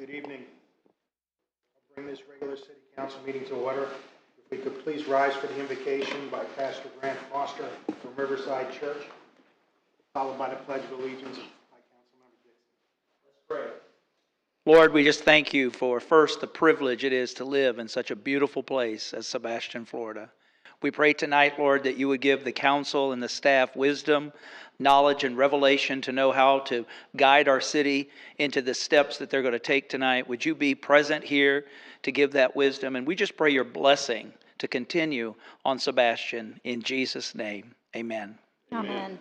Good evening. I'll bring this regular City Council meeting to order. If we could please rise for the invocation by Pastor Grant Foster from Riverside Church, followed by the Pledge of Allegiance by Councilmember Dixon. Let's pray. Lord, we just thank you for, first, the privilege it is to live in such a beautiful place as Sebastian, Florida. We pray tonight, Lord, that you would give the council and the staff wisdom, knowledge, and revelation to know how to guide our city into the steps that they're going to take tonight. Would you be present here to give that wisdom? And we just pray your blessing to continue on Sebastian. In Jesus' name, amen. Amen.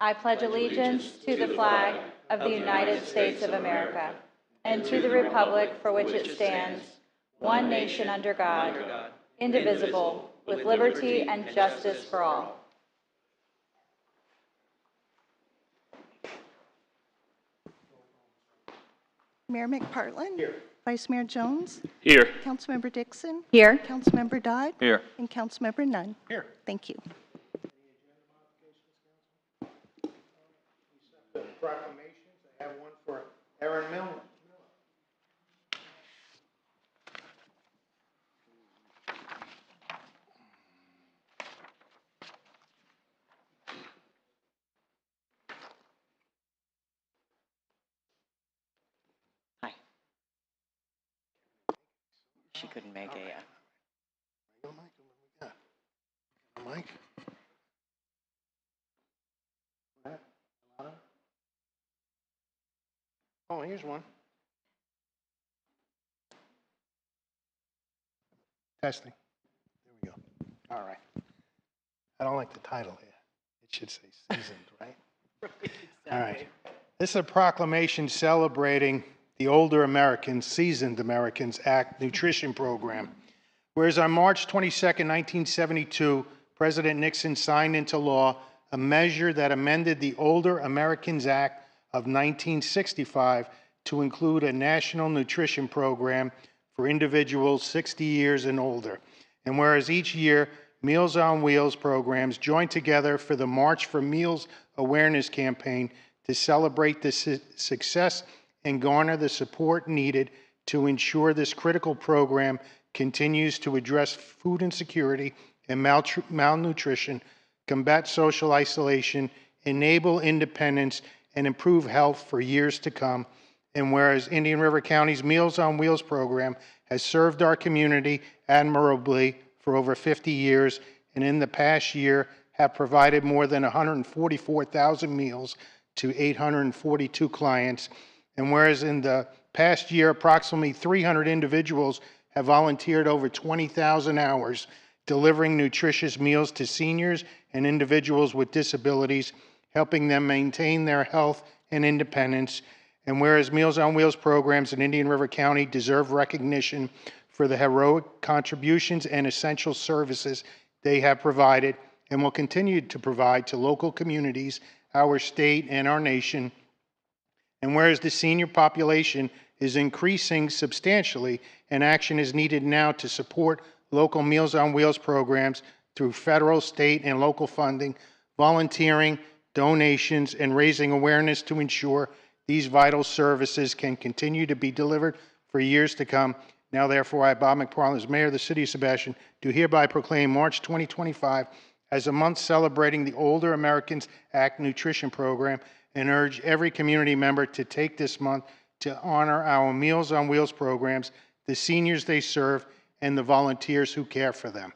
I pledge allegiance to the flag of the United States of America and to the republic for which it stands, one nation under God, indivisible, with liberty and justice for all. Mayor McPartlin. Here. Vice Mayor Jones. Here. Councilmember Dixon. Here. Councilmember Dodd. Here. And Councilmember Nunn. Here. Thank you. The proclamations, I have one for Aaron Miller. Hi. She couldn't make it, yeah. Mike? Oh, here's one. Testing. There we go. All right. I don't like the title here. It should say seasoned, right? Exactly. All right. This is a proclamation celebrating the Older Americans, Seasoned Americans Act nutrition program. Whereas on March 22nd, 1972, President Nixon signed into law a measure that amended the Older Americans Act of 1965 to include a national nutrition program for individuals 60 years and older. And whereas each year, Meals on Wheels programs join together for the March for Meals awareness campaign to celebrate the success and garner the support needed to ensure this critical program continues to address food insecurity and malnutrition, combat social isolation, enable independence, and improve health for years to come. And whereas Indian River County's Meals on Wheels program has served our community admirably for over 50 years, and in the past year have provided more than 144,000 meals to 842 clients. And whereas in the past year, approximately 300 individuals have volunteered over 20,000 hours delivering nutritious meals to seniors and individuals with disabilities, helping them maintain their health and independence. And whereas Meals on Wheels programs in Indian River County deserve recognition for the heroic contributions and essential services they have provided and will continue to provide to local communities, our state, and our nation. And whereas the senior population is increasing substantially and action is needed now to support local Meals on Wheels programs through federal, state, and local funding, volunteering, donations, and raising awareness to ensure these vital services can continue to be delivered for years to come. Now, therefore, I, Bob McPartlin, as Mayor of the City of Sebastian, do hereby proclaim March 2025 as a month celebrating the Older Americans Act nutrition program and urge every community member to take this month to honor our Meals on Wheels programs, the seniors they serve, and the volunteers who care for them.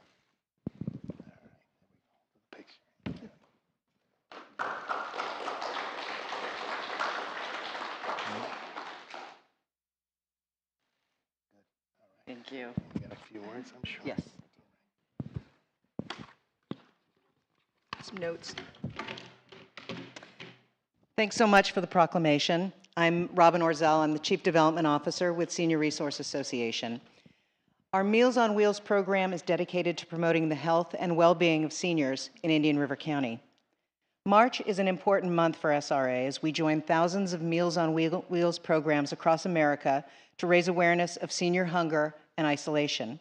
Thank you. You got a few words, I'm sure. Yes. Some notes. Thanks so much for the proclamation. I'm Robin Orzel. I'm the Chief Development Officer with Senior Resource Association. Our Meals on Wheels program is dedicated to promoting the health and well-being of seniors in Indian River County. March is an important month for SRA as we join thousands of Meals on Wheels programs across America to raise awareness of senior hunger and isolation.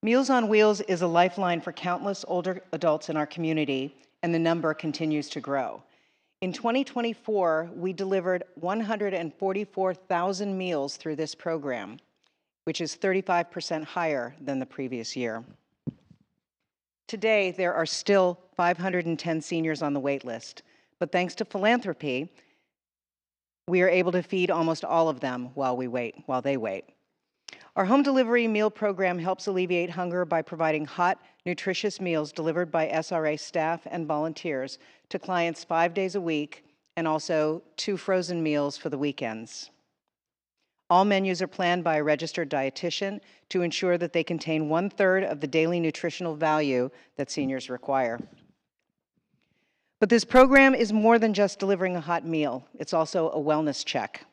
Meals on Wheels is a lifeline for countless older adults in our community, and the number continues to grow. In 2024, we delivered 144,000 meals through this program, which is 35% higher than the previous year. Today, there are still 510 seniors on the wait list, but thanks to philanthropy, we are able to feed almost all of them while they wait. Our home delivery meal program helps alleviate hunger by providing hot, nutritious meals delivered by SRA staff and volunteers to clients 5 days a week, and also 2 frozen meals for the weekends. All menus are planned by a registered dietitian to ensure that they contain 1/3 of the daily nutritional value that seniors require. But this program is more than just delivering a hot meal. It's also a wellness check.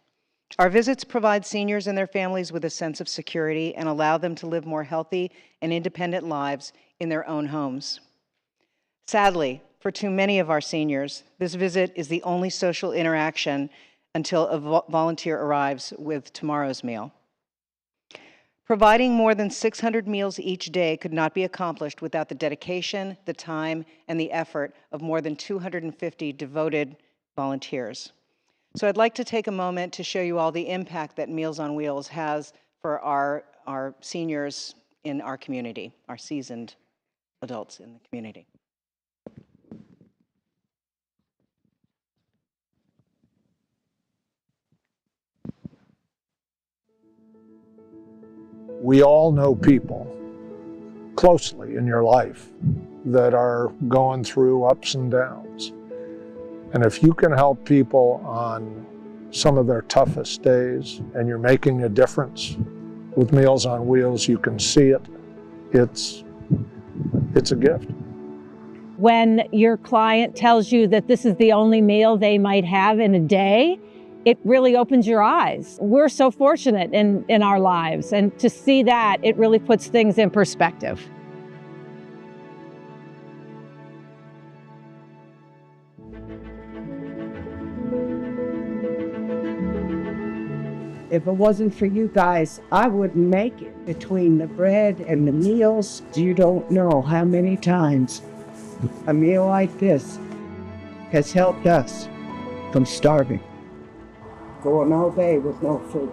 Our visits provide seniors and their families with a sense of security and allow them to live more healthy and independent lives in their own homes. Sadly, for too many of our seniors, this visit is the only social interaction until a volunteer arrives with tomorrow's meal. Providing more than 600 meals each day could not be accomplished without the dedication, the time, and the effort of more than 250 devoted volunteers. So I'd like to take a moment to show you all the impact that Meals on Wheels has for our seniors in our community, our seasoned adults in the community. We all know people closely in your life that are going through ups and downs. And if you can help people on some of their toughest days and you're making a difference with Meals on Wheels, you can see it. It's a gift. When your client tells you that this is the only meal they might have in a day, it really opens your eyes. We're so fortunate in our lives, and to see that, it really puts things in perspective. If it wasn't for you guys, I wouldn't make it. Between the bread and the meals, you don't know how many times a meal like this has helped us from starving. Going all day with no food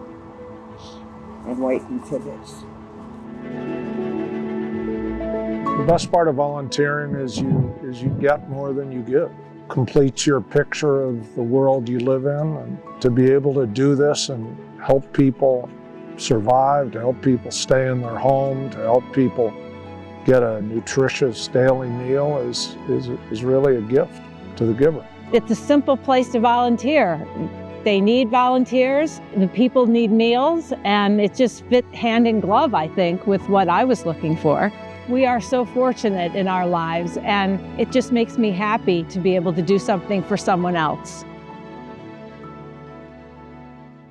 and waiting for this. The best part of volunteering is you get more than you give. Completes your picture of the world you live in, and to be able to do this and help people survive, to help people stay in their home, to help people get a nutritious daily meal is really a gift to the giver. It's a simple place to volunteer. They need volunteers, the people need meals, and it just fit hand in glove, I think, with what I was looking for. We are so fortunate in our lives, and it just makes me happy to be able to do something for someone else.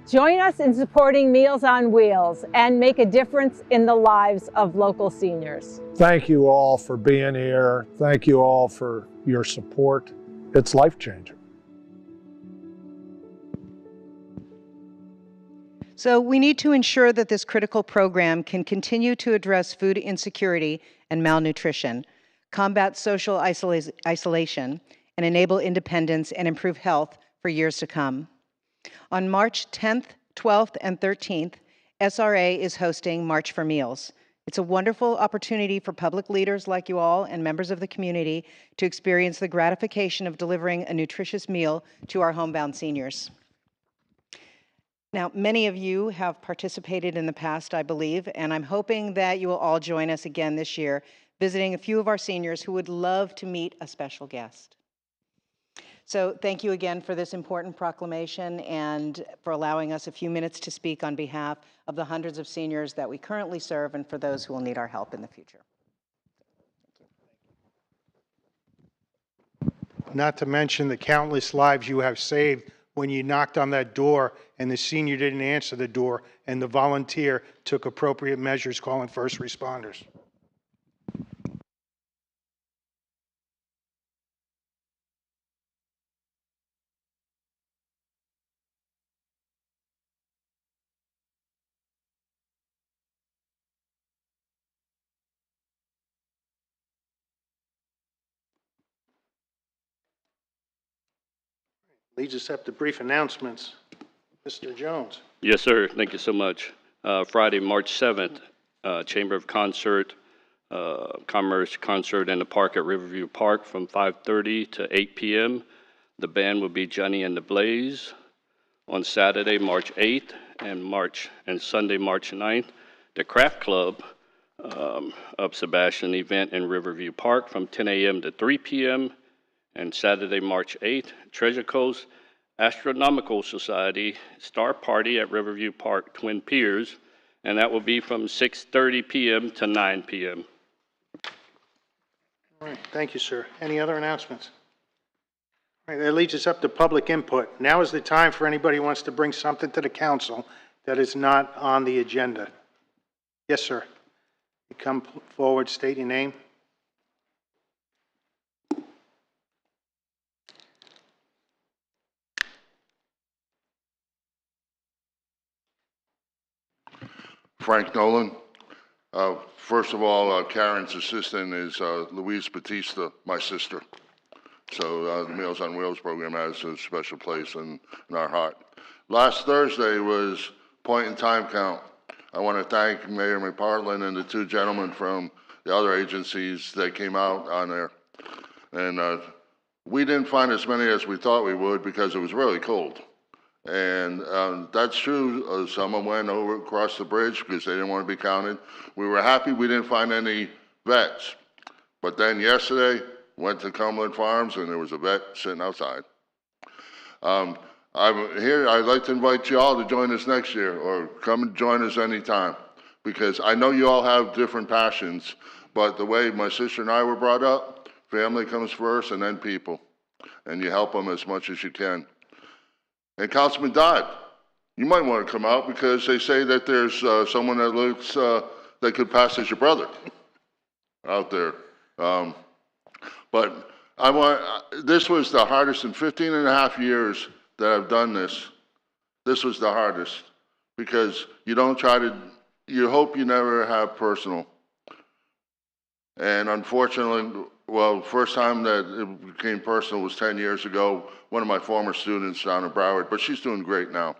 Join us in supporting Meals on Wheels and make a difference in the lives of local seniors. Thank you all for being here. Thank you all for your support. It's life-changing. So we need to ensure that this critical program can continue to address food insecurity and malnutrition, combat social isolation, and enable independence and improve health for years to come. On March 10th, 12th, and 13th, SRA is hosting March for Meals. It's a wonderful opportunity for public leaders like you all and members of the community to experience the gratification of delivering a nutritious meal to our homebound seniors. Now, many of you have participated in the past, I believe, and I'm hoping that you will all join us again this year, visiting a few of our seniors who would love to meet a special guest. So thank you again for this important proclamation and for allowing us a few minutes to speak on behalf of the hundreds of seniors that we currently serve and for those who will need our help in the future. Not to mention the countless lives you have saved when you knocked on that door and the senior didn't answer the door and the volunteer took appropriate measures calling first responders. Leads us up to brief announcements. Mr. Jones. Yes, sir. Thank you so much. Friday, March 7th, Chamber of Commerce concert in the park at Riverview Park from 5:30 to 8 p.m. The band will be Johnny and the Blaze. On Saturday, March 8th, and Sunday, March 9th, the Craft Club of Sebastian event in Riverview Park from 10 a.m. to 3 p.m. And Saturday, March 8th, Treasure Coast Astronomical Society Star Party at Riverview Park, Twin Piers, and that will be from 6:30 p.m. to 9 p.m. All right, thank you, sir. Any other announcements? All right, that leads us up to public input. Now is the time for anybody who wants to bring something to the council that is not on the agenda. Yes, sir. You come forward, state your name. Frank Nolan. First of all, Karen's assistant is Louise Batista, my sister. So the Meals on Wheels program has a special place in our heart. Last Thursday was point in time count. I want to thank Mayor McPartland and the two gentlemen from the other agencies that came out on there. And we didn't find as many as we thought we would because it was really cold. And that's true. Someone went over across the bridge because they didn't want to be counted. We were happy we didn't find any vets. But then yesterday, went to Cumberland Farms and there was a vet sitting outside. I'm here. I'd like to invite you all to join us next year or come and join us anytime because I know you all have different passions, but the way my sister and I were brought up, family comes first and then people. And you help them as much as you can. And Councilman Dodd, you might want to come out because they say that there's someone that looks that could pass as your brother out there. But this was the hardest in 15 and a half years that I've done this. This was the hardest because you hope you never have personal. And unfortunately, well, first time that it became personal was 10 years ago. One of my former students down in Broward, but she's doing great now.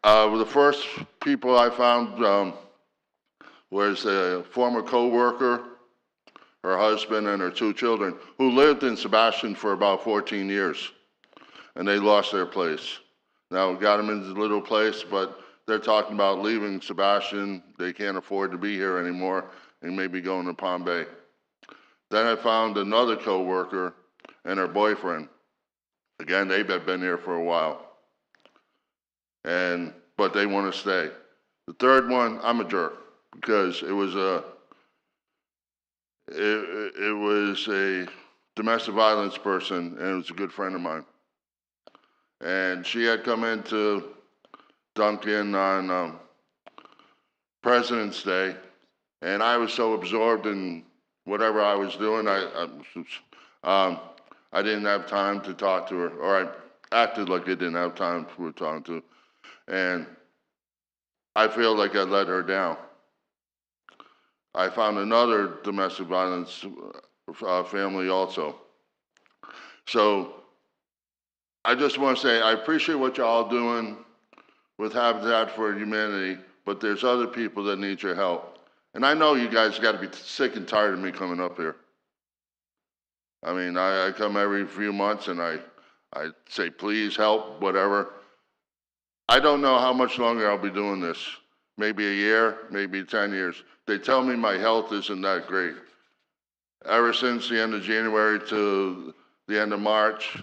The first people I found was a former co-worker, her husband, and her two children, who lived in Sebastian for about 14 years, and they lost their place. Now, we got them in this little place, but they're talking about leaving Sebastian. They can't afford to be here anymore, and maybe going to Palm Bay. Then I found another co-worker and her boyfriend. Again, they've been here for a while, but they want to stay. The third one, I'm a jerk because it was a domestic violence person, and it was a good friend of mine. And she had come into Duncan on President's Day, and I was so absorbed in whatever I was doing, I didn't have time to talk to her, or I acted like I didn't have time for talking to her. And I feel like I let her down. I found another domestic violence family also. So I just want to say I appreciate what y'all doing with Habitat for Humanity, but there's other people that need your help. And I know you guys got to be sick and tired of me coming up here. I mean, I come every few months and I say, please help, whatever. I don't know how much longer I'll be doing this. Maybe a year, maybe 10 years. They tell me my health isn't that great. Ever since the end of January to the end of March,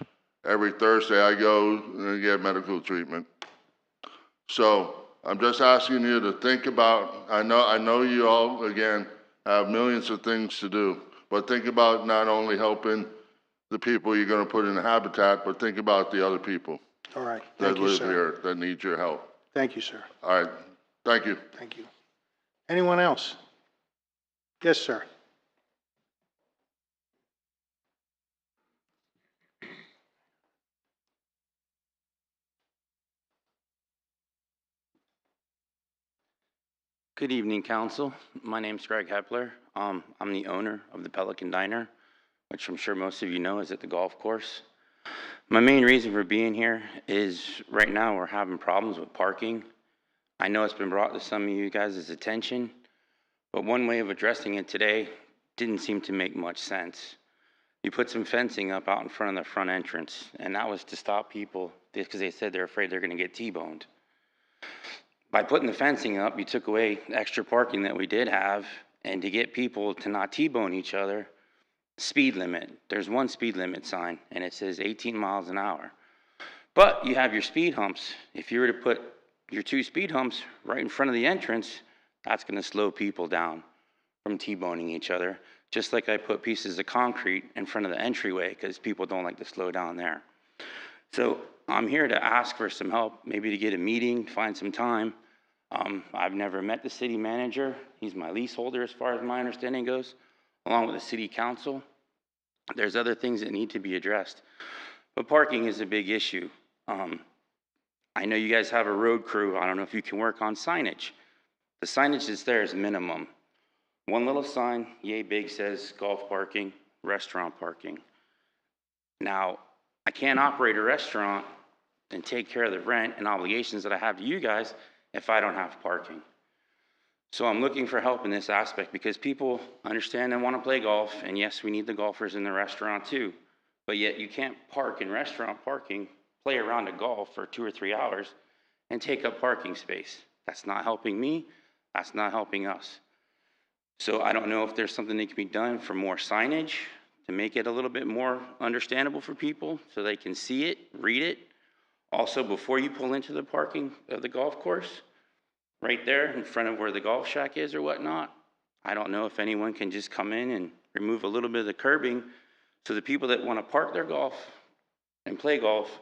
every Thursday I go and get medical treatment. So I'm just asking you to think about, I know you all, again, have millions of things to do, but think about not only helping the people you're going to put in the habitat, but think about the other people. All right. That live here that need your help. Thank you, sir. All right. Thank you. Thank you. Anyone else? Yes, sir. Good evening, Council. My name's Greg Hepler. I'm the owner of the Pelican Diner, which I'm sure most of you know is at the golf course. My main reason for being here is right now we're having problems with parking. I know it's been brought to some of you guys' attention, but one way of addressing it today didn't seem to make much sense. You put some fencing up out in front of the front entrance, and that was to stop people because they said they're afraid they're going to get T-boned. By putting the fencing up, you took away extra parking that we did have, and to get people to not T-bone each other, speed limit. There's one speed limit sign, and it says 18 miles an hour. But you have your speed humps. If you were to put your 2 speed humps right in front of the entrance, that's going to slow people down from T-boning each other, just like I put pieces of concrete in front of the entryway because people don't like to slow down there. So I'm here to ask for some help, maybe to get a meeting, find some time. I've never met the city manager. He's my leaseholder as far as my understanding goes, along with the city council. There's other things that need to be addressed, but parking is a big issue. I know you guys have a road crew. I don't know if you can work on signage. The signage that's there is minimum. One little sign, yay big, says golf parking, restaurant parking. Now, I can't operate a restaurant and take care of the rent and obligations that I have to you guys if I don't have parking. So I'm looking for help in this aspect because people understand and want to play golf, and yes, we need the golfers in the restaurant too, but yet you can't park in restaurant parking, play around a golf for 2 or 3 hours and take up parking space. That's not helping me, that's not helping us. So I don't know if there's something that can be done for more signage to make it a little bit more understandable for people so they can see it, read it. Also, before you pull into the parking of the golf course, right there in front of where the golf shack is or whatnot, I don't know if anyone can just come in and remove a little bit of the curbing so the people that want to park their golf and play golf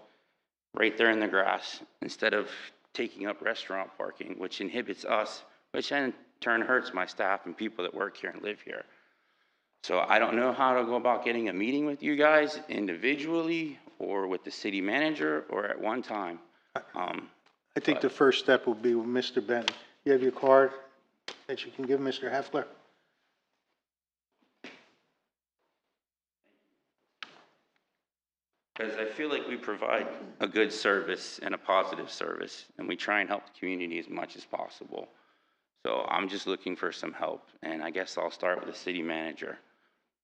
right there in the grass instead of taking up restaurant parking, which inhibits us, which in turn hurts my staff and people that work here and live here. So I don't know how to go about getting a meeting with you guys individually or with the city manager or at one time. I think the first step will be with Mr. Benton. You have your card that you can give Mr. Heffler? Because I feel like we provide a good service and a positive service, and we try and help the community as much as possible. So I'm just looking for some help, and I guess I'll start with the city manager.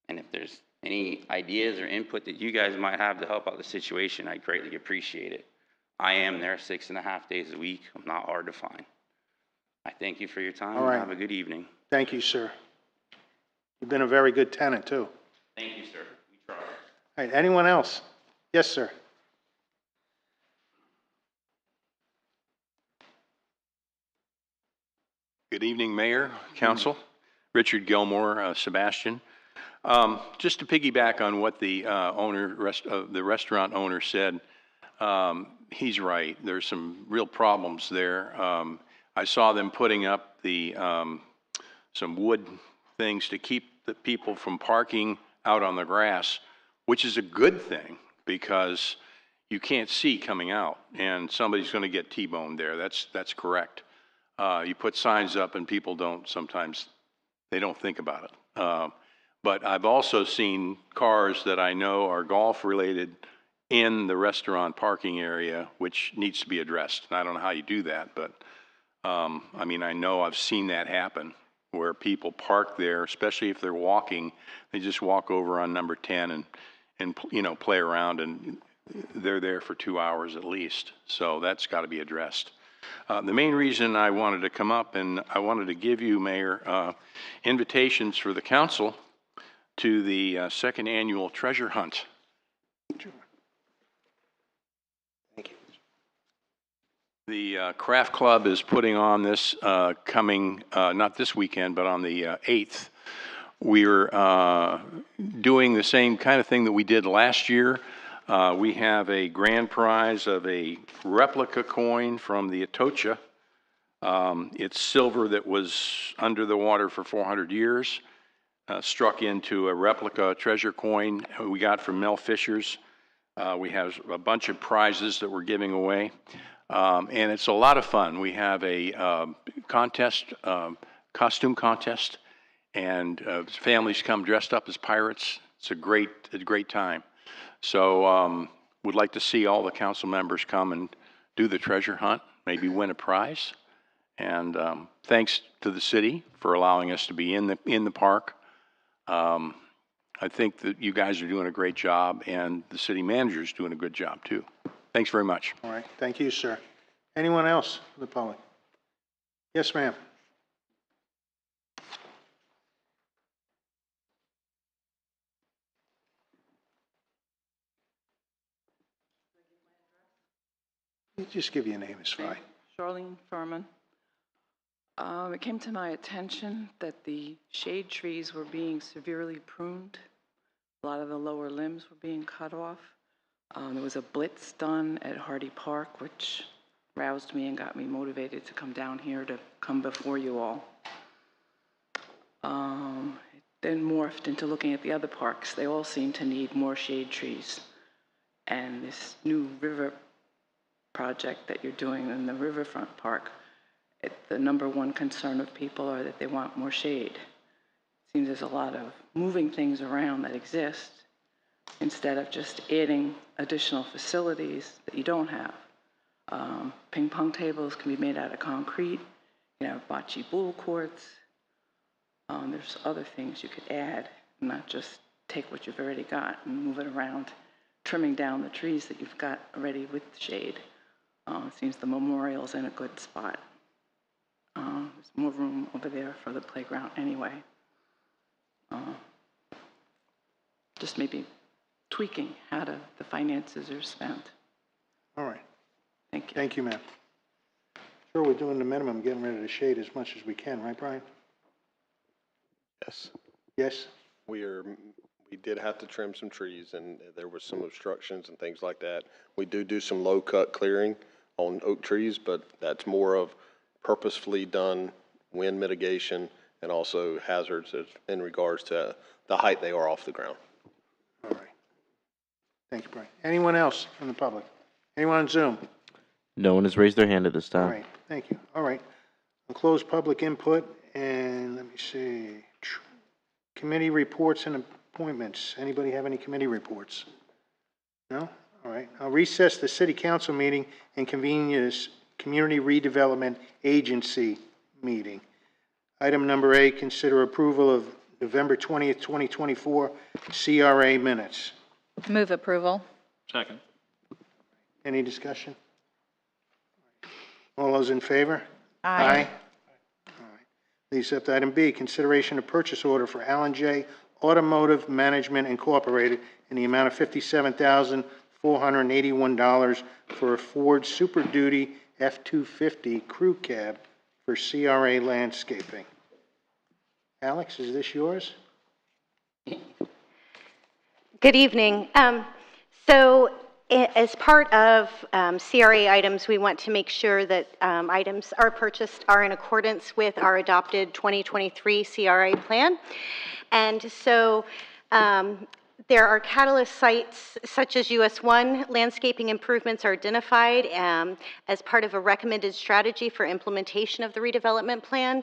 And if there's any ideas or input that you guys might have to help out the situation, I'd greatly appreciate it. I am there 6.5 days a week. I'm not hard to find. I thank you for your time. All right. Have a good evening. Thank you, sir. You've been a very good tenant, too. Thank you, sir. We try. All right, anyone else? Yes, sir. Good evening, Mayor, Council. Richard Gilmore, Sebastian. Just to piggyback on what the the restaurant owner said, he's right. There's some real problems there. I saw them putting up the some wood things to keep the people from parking out on the grass, which is a good thing because you can't see coming out, and somebody's going to get T-boned there. That's correct. You put signs up, and people sometimes they don't think about it. But I've also seen cars that I know are golf related in the restaurant parking area, which needs to be addressed. And I don't know how you do that, but I mean, I know I've seen that happen where people park there, especially if they're walking, they just walk over on number 10 and you know, play around, and they're there for 2 hours at least. So that's got to be addressed. The main reason I wanted to come up, and I wanted to give you, Mayor, invitations for the council to the second annual treasure hunt. Thank you. The Craft Club is putting on this coming, not this weekend, but on the 8th. We're doing the same kind of thing that we did last year. We have a grand prize of a replica coin from the Atocha. It's silver that was under the water for 400 years. Struck into a replica treasure coin we got from Mel Fisher's. We have a bunch of prizes that we're giving away, and it's a lot of fun. We have a contest, costume contest, and families come dressed up as pirates. It's a great time. So would like to see all the council members come and do the treasure hunt, maybe win a prize. And thanks to the city for allowing us to be in the park. I think that you guys are doing a great job, and the city manager is doing a good job too. Thanks very much. All right, thank you, sir. Anyone else from the public? Yes, ma'am. Just give your name, it's fine. Charlene Furman. It came to my attention that the shade trees were being severely pruned. A lot of the lower limbs were being cut off. There was a blitz done at Hardy Park, which roused me and got me motivated to come down here to come before you all. It then morphed into looking at the other parks. They all seem to need more shade trees. And this new river project that you're doing in the riverfront park, the number one concern of people are that they want more shade. It seems there's a lot of moving things around that exist instead of just adding additional facilities that you don't have. Ping pong tables can be made out of concrete, you know, bocce ball courts. There's other things you could add, not just take what you've already got and move it around, trimming down the trees that you've got already with shade. It seems the memorial's in a good spot. There's more room over there for the playground anyway. Just maybe tweaking how the finances are spent. All right. Thank you. Thank you, ma'am. Sure, we're doing the minimum, getting rid of the shade as much as we can, right, Brian? Yes. Yes? We did have to trim some trees, and there were some obstructions and things like that. We do some low cut clearing on oak trees, but that's more of purposefully done wind mitigation and also hazards in regards to the height they are off the ground. All right. Thank you, Brian. Anyone else from the public? Anyone on Zoom? No one has raised their hand at this time. All right, thank you. All right. We'll close public input, and let me see. Committee reports and appointments. Anybody have any committee reports? No? All right. I'll recess the city council meeting and convene this community redevelopment agency meeting. Item number 8, consider approval of November 20th, 2024 CRA minutes. Move approval. Second. Any discussion? All those in favor? Aye. All right. Please accept item B, consideration of purchase order for Allen J. Automotive Management Incorporated in the amount of $57,481 for a Ford Super Duty F-250 crew cab for CRA landscaping. Alex, is this yours? Good evening. As part of CRA items, we want to make sure that items are purchased are in accordance with our adopted 2023 CRA plan. And so there are catalyst sites such as US 1. Landscaping improvements are identified as part of a recommended strategy for implementation of the redevelopment plan.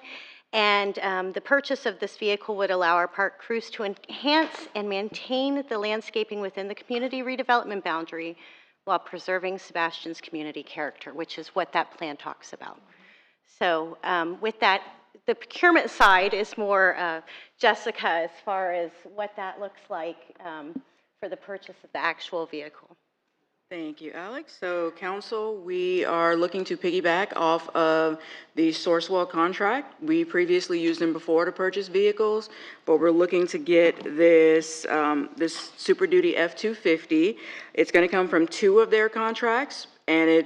And the purchase of this vehicle would allow our park crews to enhance and maintain the landscaping within the community redevelopment boundary while preserving Sebastian's community character, which is what that plan talks about. So with that, the procurement side is more Jessica as far as what that looks like for the purchase of the actual vehicle. Thank you, Alex. So, council, we are looking to piggyback off of the Sourcewell contract. We previously used them before to purchase vehicles, but we're looking to get this this Super Duty F-250. It's going to come from 2 of their contracts, and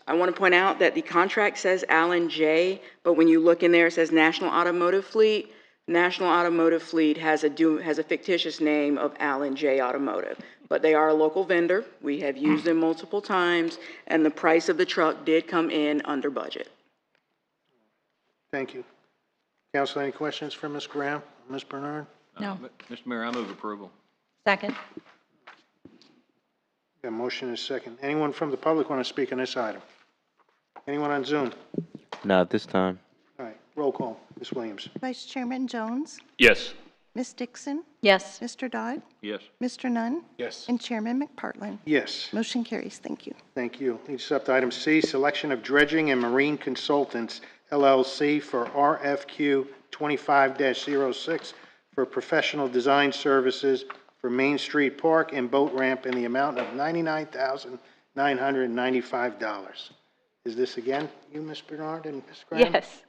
I want to point out that the contract says Allen J, but when you look in there, it says National Automotive Fleet. National Automotive Fleet has a fictitious name of Allen J Automotive, but they are a local vendor. We have used them multiple times, and the price of the truck did come in under budget. Thank you. Council, any questions for Ms. Graham, Ms. Bernard? No. Mr. Mayor, I move approval. Second. Got a motion and a second. Anyone from the public want to speak on this item? Anyone on Zoom? Not at this time. All right, roll call. Ms. Williams. Vice Chairman Jones, Yes. Ms. Dixon? Yes. Mr. Dodd? Yes. Mr. Nunn? Yes. And Chairman McPartlin? Yes. Motion carries. Thank you. Thank you. Leads us up to item C, selection of dredging and marine consultants, LLC, for RFQ 25-06 for professional design services for Main Street Park and boat ramp in the amount of $99,995. Is this again you, Ms. Bernard and Ms. Graham? Yes.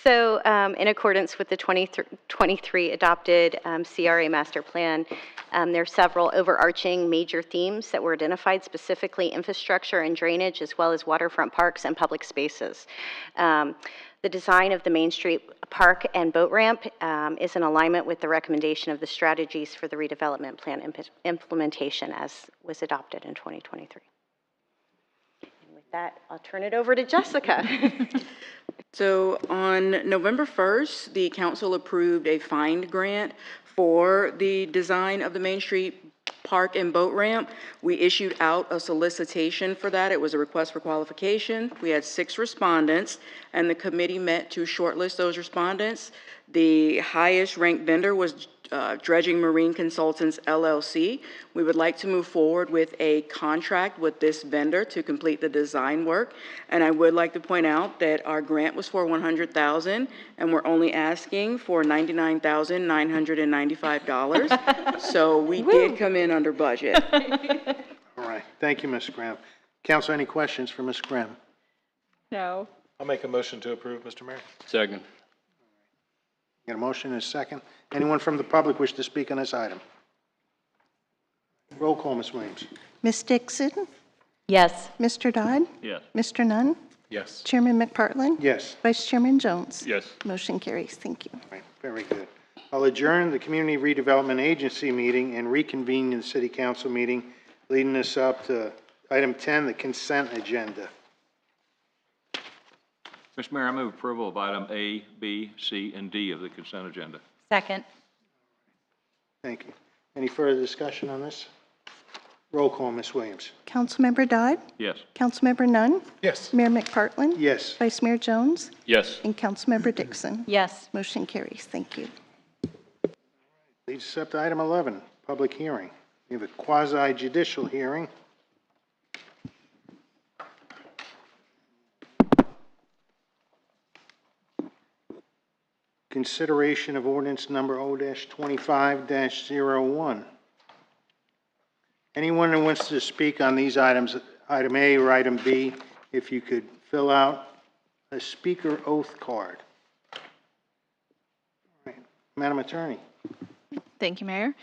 So in accordance with the 2023 adopted CRA master plan, there are several overarching major themes that were identified, specifically infrastructure and drainage, as well as waterfront parks and public spaces. The design of the Main Street Park and boat ramp is in alignment with the recommendation of the strategies for the redevelopment plan implementation as was adopted in 2023. And with that, I'll turn it over to Jessica. So on November 1st, the council approved a find grant for the design of the Main Street Park and boat ramp. We issued out a solicitation for that. It was a request for qualification. We had 6 respondents, and the committee met to shortlist those respondents. The highest ranked vendor was Dredging Marine Consultants, LLC. We would like to move forward with a contract with this vendor to complete the design work. And I would like to point out that our grant was for $100,000, and we're only asking for $99,995. So we did come in under budget. All right. Thank you, Ms. Graham. Council, any questions for Ms. Graham? No. I'll make a motion to approve, Mr. Mayor. Second. Got a motion and a second. Anyone from the public wish to speak on this item? Roll call, Ms. Williams. Ms. Dixon? Yes. Mr. Dodd? Yes. Mr. Nunn? Yes. Chairman McPartlin? Yes. Vice Chairman Jones? Yes. Motion carries. Thank you. All right, very good. I'll adjourn the Community Redevelopment Agency meeting and reconvene the City Council meeting, leading us up to item 10, the consent agenda. Mr. Mayor, I move approval of item A, B, C, and D of the consent agenda. Second. Thank you. Any further discussion on this? Roll call, Ms. Williams. Councilmember Dodd? Yes. Councilmember Nunn? Yes. Mayor McPartlin? Yes. Vice Mayor Jones? Yes. And Councilmember Dixon? Yes. Motion carries. Thank you. Leads us up to item 11, public hearing. We have a quasi-judicial hearing. Consideration of ordinance number O-25-01. Anyone who wants to speak on these items, item A or item B, if you could fill out a speaker oath card. All right. Madam Attorney. Thank you, Mayor.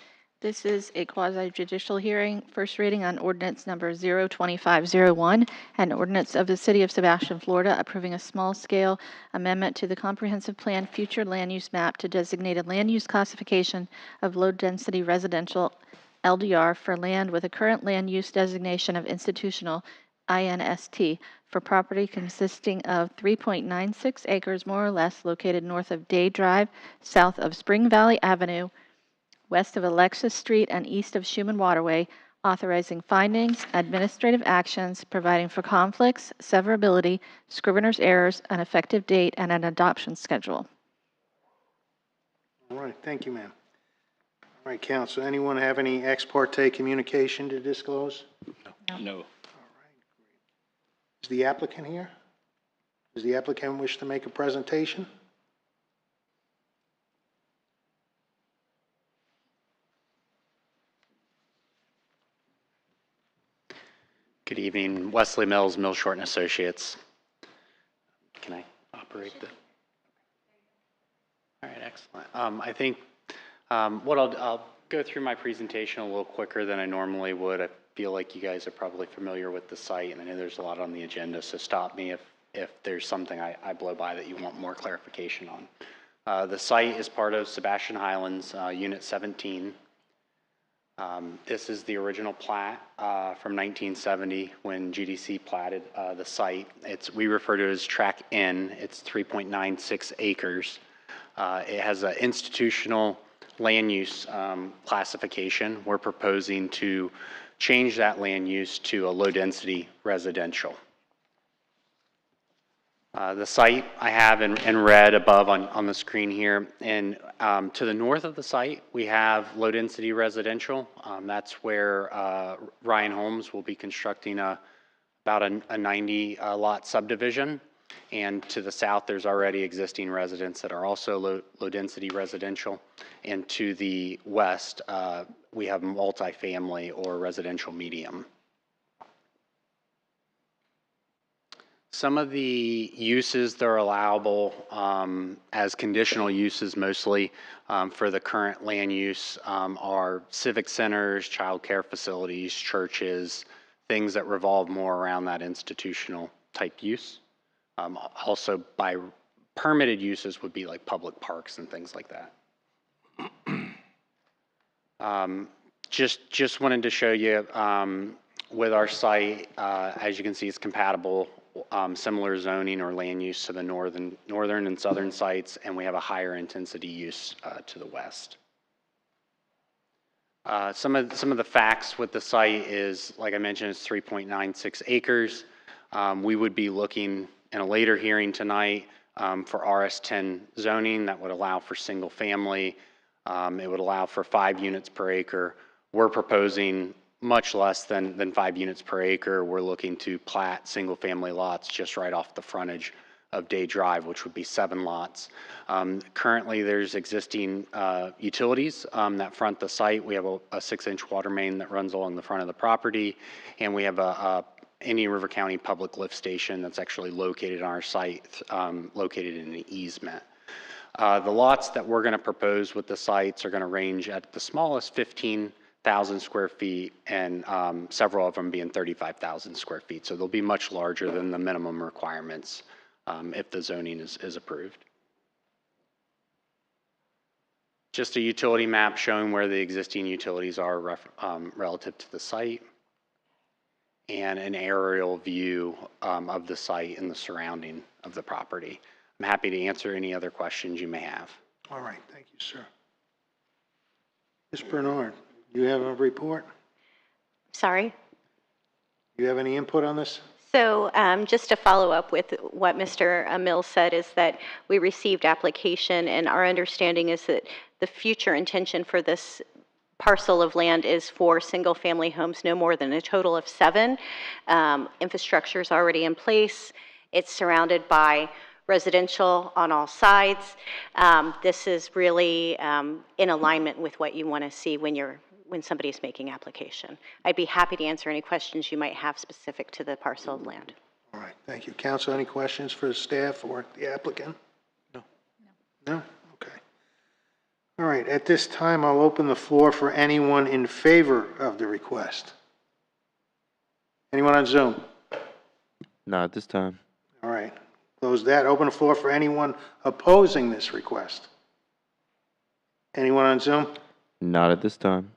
This is a quasi-judicial hearing, first reading on ordinance number 02501, an ordinance of the City of Sebastian, Florida, approving a small-scale amendment to the Comprehensive Plan Future Land Use Map to designate a land use classification of low-density residential LDR for land with a current land use designation of institutional INST for property consisting of 3.96 acres more or less located north of Day Drive, south of Spring Valley Avenue, west of Alexis Street and east of Schuman Waterway, authorizing findings, administrative actions, providing for conflicts, severability, scrivener's errors, an effective date, and an adoption schedule. All right, thank you, ma'am. All right, counsel, anyone have any ex parte communication to disclose? No. Is the applicant here? Does the applicant wish to make a presentation? Good evening, Wesley Mills, Mills Short and Associates. Can I operate the? All right, excellent. I think I'll go through my presentation a little quicker than I normally would. I feel like you guys are probably familiar with the site, and I know there's a lot on the agenda, so stop me if there's something I blow by that you want more clarification on. The site is part of Sebastian Highlands, Unit 17. This is the original plat from 1970 when GDC platted the site. We refer to it as Track N. It's 3.96 acres. It has an institutional land use classification. We're proposing to change that land use to a low-density residential. The site I have in red above on the screen here, and to the north of the site, we have low-density residential. That's where Ryan Holmes will be constructing about a 90-lot subdivision. And to the south, there's already existing residents that are also low-density residential. And to the west, we have multifamily or residential medium. Some of the uses that are allowable as conditional uses mostly for the current land use are civic centers, child care facilities, churches, things that revolve more around that institutional type use. Also by permitted uses would be like public parks and things like that. Just wanted to show you with our site, as you can see, it's compatible, similar zoning or land use to the northern and southern sites, and we have a higher intensity use to the west. Some of the facts with the site is, like I mentioned, it's 3.96 acres. We would be looking in a later hearing tonight for RS10 zoning that would allow for single family. It would allow for 5 units per acre. We're proposing much less than 5 units per acre. We're looking to plat single family lots just right off the frontage of Day Drive, which would be 7 lots. Currently there's existing utilities that front the site. We have a 6-inch water main that runs along the front of the property, and we have a Indian River County public lift station that's actually located on our site, located in an easement. The lots that we're going to propose with the sites are going to range at the smallest 15,000 square feet, and several of them being 35,000 square feet. So they'll be much larger than the minimum requirements if the zoning is approved. Just a utility map showing where the existing utilities are relative to the site, and an aerial view of the site and the surrounding of the property. I'm happy to answer any other questions you may have. All right, thank you, sir. Ms. Bernard, do you have a report? Sorry? Do you have any input on this? So just to follow up with what Mr. Mills said is that we received application, and our understanding is that the future intention for this parcel of land is for single-family homes, no more than a total of 7. Infrastructure is already in place. It's surrounded by residential on all sides. This is really in alignment with what you want to see when somebody's making application. I'd be happy to answer any questions you might have specific to the parcel of land. All right, thank you. Council, any questions for the staff or the applicant? No. No? Okay. All right, at this time, I'll open the floor for anyone in favor of the request. Anyone on Zoom? Not at this time. All right, close that. Open the floor for anyone opposing this request. Anyone on Zoom? Not at this time.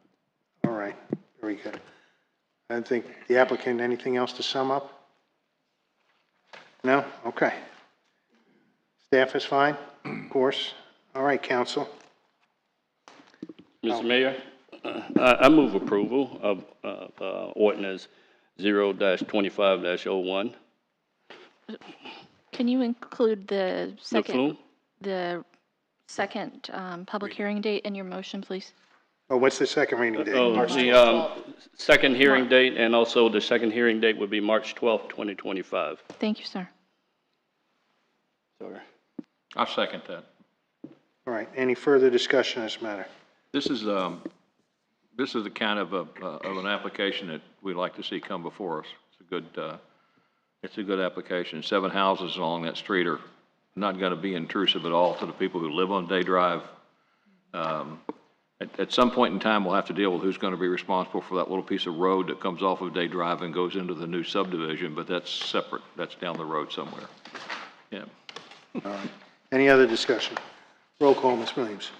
All right, very good. I don't think the applicant, anything else to sum up? No? Okay. Staff is fine, of course. All right, council. Mr. Mayor, I move approval of ordinance 0-25-01. Can you include the second, The public hearing date in your motion, please? Oh, what's the second reading date? The second hearing date, and also the second hearing date would be March 12th, 2025. Thank you, sir. Sorry. I'll second that. All right, any further discussion on this matter? This is the kind of an application that we'd like to see come before us. It's a good application. 7 houses along that street are not going to be intrusive at all to the people who live on Day Drive. At some point in time, we'll have to deal with who's going to be responsible for that little piece of road that comes off of Day Drive and goes into the new subdivision, but that's separate. That's down the road somewhere. Yeah. All right. Any other discussion? Roll call, Ms. Williams.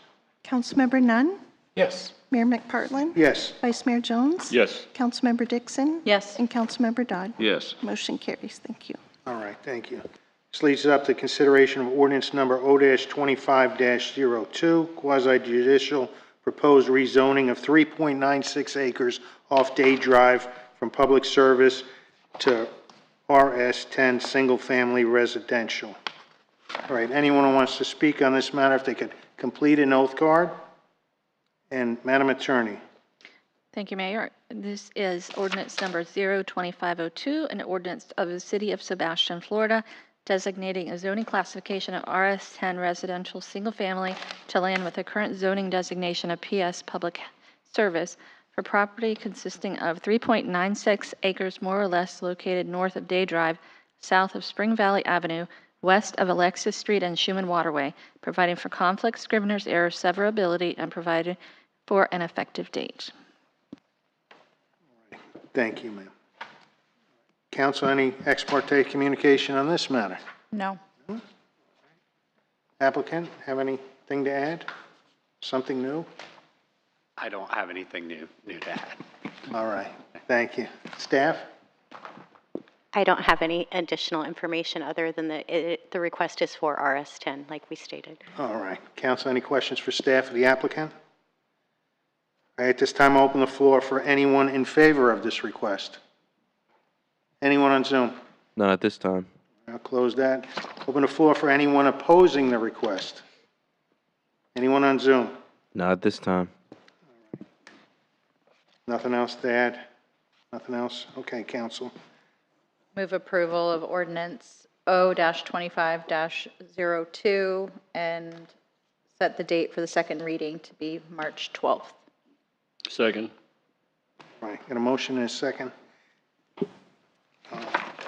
Councilmember Nunn? Yes. Mayor McPartlin? Yes. Vice Mayor Jones? Yes. Councilmember Dixon? Yes. And Councilmember Dodd? Yes. Motion carries. Thank you. All right, thank you. This leads us up to consideration of ordinance number O-25-02, quasi-judicial proposed rezoning of 3.96 acres off Day Drive from public service to RS10 Single Family Residential. All right, anyone who wants to speak on this matter, if they could complete an oath card. And Madam Attorney. Thank you, Mayor. This is ordinance number 02502, an ordinance of the City of Sebastian, Florida, designating a zoning classification of RS10 residential single family to land with the current zoning designation of PS Public Service for property consisting of 3.96 acres more or less located north of Day Drive, south of Spring Valley Avenue, west of Alexis Street and Schuman Waterway, providing for conflict, scrivener's error, severability, and providing for an effective date. Thank you, ma'am. Council, any ex parte communication on this matter? No. Applicant, have anything to add? Something new? I don't have anything new to add. All right, thank you. Staff? I don't have any additional information other than the request is for RS10, like we stated. All right. Council, any questions for staff of the applicant? All right, at this time, I'll open the floor for anyone in favor of this request. Anyone on Zoom? Not at this time. I'll close that. Open the floor for anyone opposing the request. Anyone on Zoom? Not at this time. Nothing else to add? Nothing else? Okay, Council. Move approval of ordinance O-25-02 and set the date for the second reading to be March 12th. Second. All right, got a motion and a second.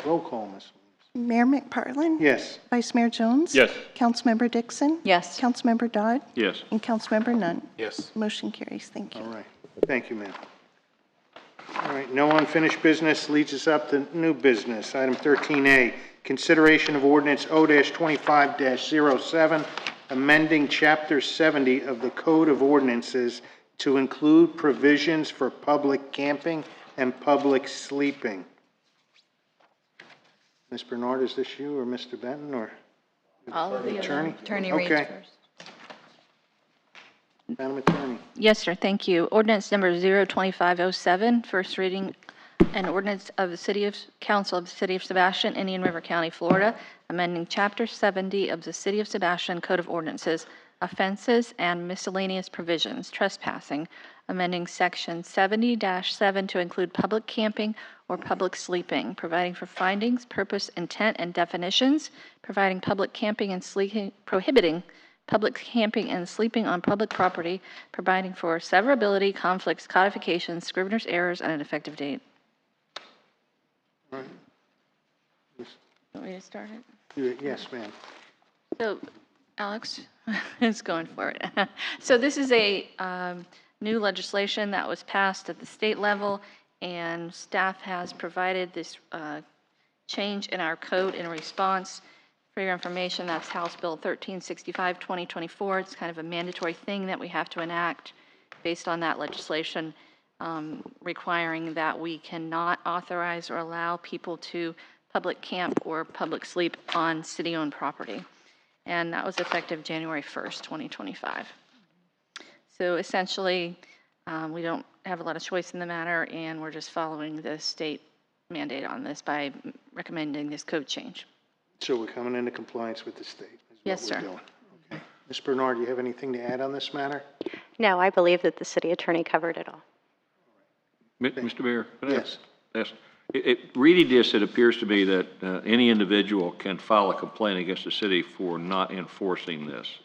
Roll call, Ms. Mayor McPartlin? Yes. Vice Mayor Jones? Yes. Councilmember Dixon? Yes. Councilmember Dodd? Yes. And Councilmember Nunn? Yes. Motion carries. Thank you. All right, thank you, ma'am. All right, no unfinished business leads us up to new business. Item 13A, consideration of ordinance O-25-07, amending Chapter 70 of the Code of Ordinances to include provisions for public camping and public sleeping. Ms. Bernard, is this you or Mr. Benton or All of the attorney? Attorney Reed Okay. first. Madam Attorney. Yes, sir. Thank you. Ordinance number 02507, first reading, an ordinance of the Council of the City of Sebastian, Indian River County, Florida, amending Chapter 70 of the City of Sebastian Code of Ordinances, offenses and miscellaneous provisions, trespassing, amending Section 70-7 to include public camping or public sleeping, providing for findings, purpose, intent, and definitions, providing public camping and sleeping, prohibiting public camping and sleeping on public property, providing for severability, conflicts, codification, scrivener's errors, and an effective date. All right. Want me to start it? Yes, ma'am. So, Alex is going for it. So this is a new legislation that was passed at the state level, and staff has provided this change in our code in response. For your information, that's House Bill 1365, 2024. It's kind of a mandatory thing that we have to enact based on that legislation, requiring that we cannot authorize or allow people to public camp or public sleep on city-owned property. And that was effective January 1st, 2025. So essentially, we don't have a lot of choice in the matter, and we're just following the state mandate on this by recommending this code change. So we're coming into compliance with the state. Is Yes, what we're sir. doing. Okay. Ms. Bernard, do you have anything to add on this matter? No, I believe that the city attorney covered it all. Mr. Mayor? can I Yes. ask- Reading this, it appears to me that any individual can file a complaint against the city for not enforcing this,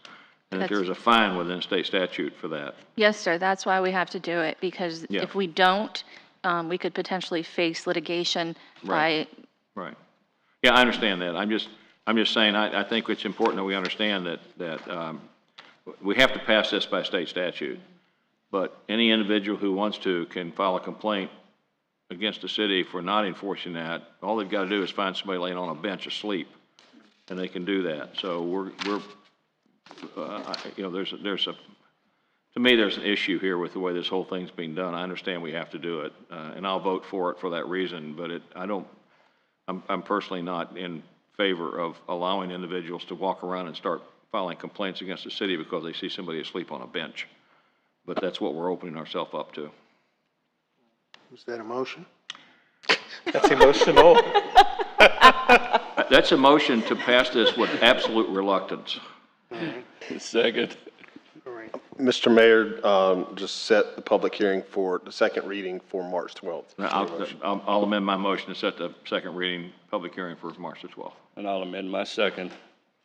and that That's- there's a fine within state statute for that. Yes, sir. That's why we have to do it, because Yeah. if we don't, we could potentially face litigation Right. Right. Yeah, I understand that. I'm just saying, I think it's important that we understand that we have to pass this by state statute. But any individual who wants to can file a complaint against the city for not enforcing that. All they've got to do is find somebody laying on a bench asleep, and they can do that. So to me, there's an issue here with the way this whole thing's being done. I understand we have to do it, and I'll vote for it for that reason, but I'm personally not in favor of allowing individuals to walk around and start filing complaints against the city because they see somebody asleep on a bench. But that's what we're opening ourselves up to. Is that a motion? That's emotional. That's a motion to pass this with absolute reluctance. Second. Mr. Mayor, just set the public hearing for the second reading for March 12th. I'll amend my motion to set the second reading, public hearing for March the 12th. And I'll amend my second.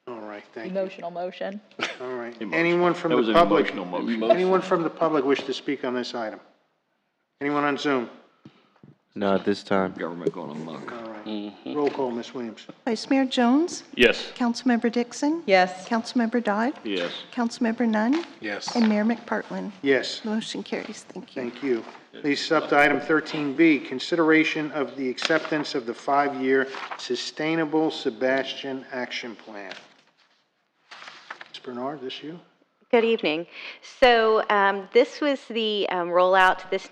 All right, thank you. Emotional motion. All right. Emotional. Anyone from That was the an public? emotional motion. Anyone from the public wish to speak on this item? Anyone on Zoom? Not at this time. Government going amok. All right. Roll call, Ms. Williams. Vice Mayor Jones? Yes. Councilmember Dixon? Yes. Councilmember Dodd? Yes. Councilmember Nunn? Yes. And Mayor McPartlin? Yes. Motion carries. Thank you. Thank you. Leads us up to item 13B, consideration of the acceptance of the 5-year Sustainable Sebastian Action Plan. Ms. Bernard, this you? Good evening. So this was the rollout. This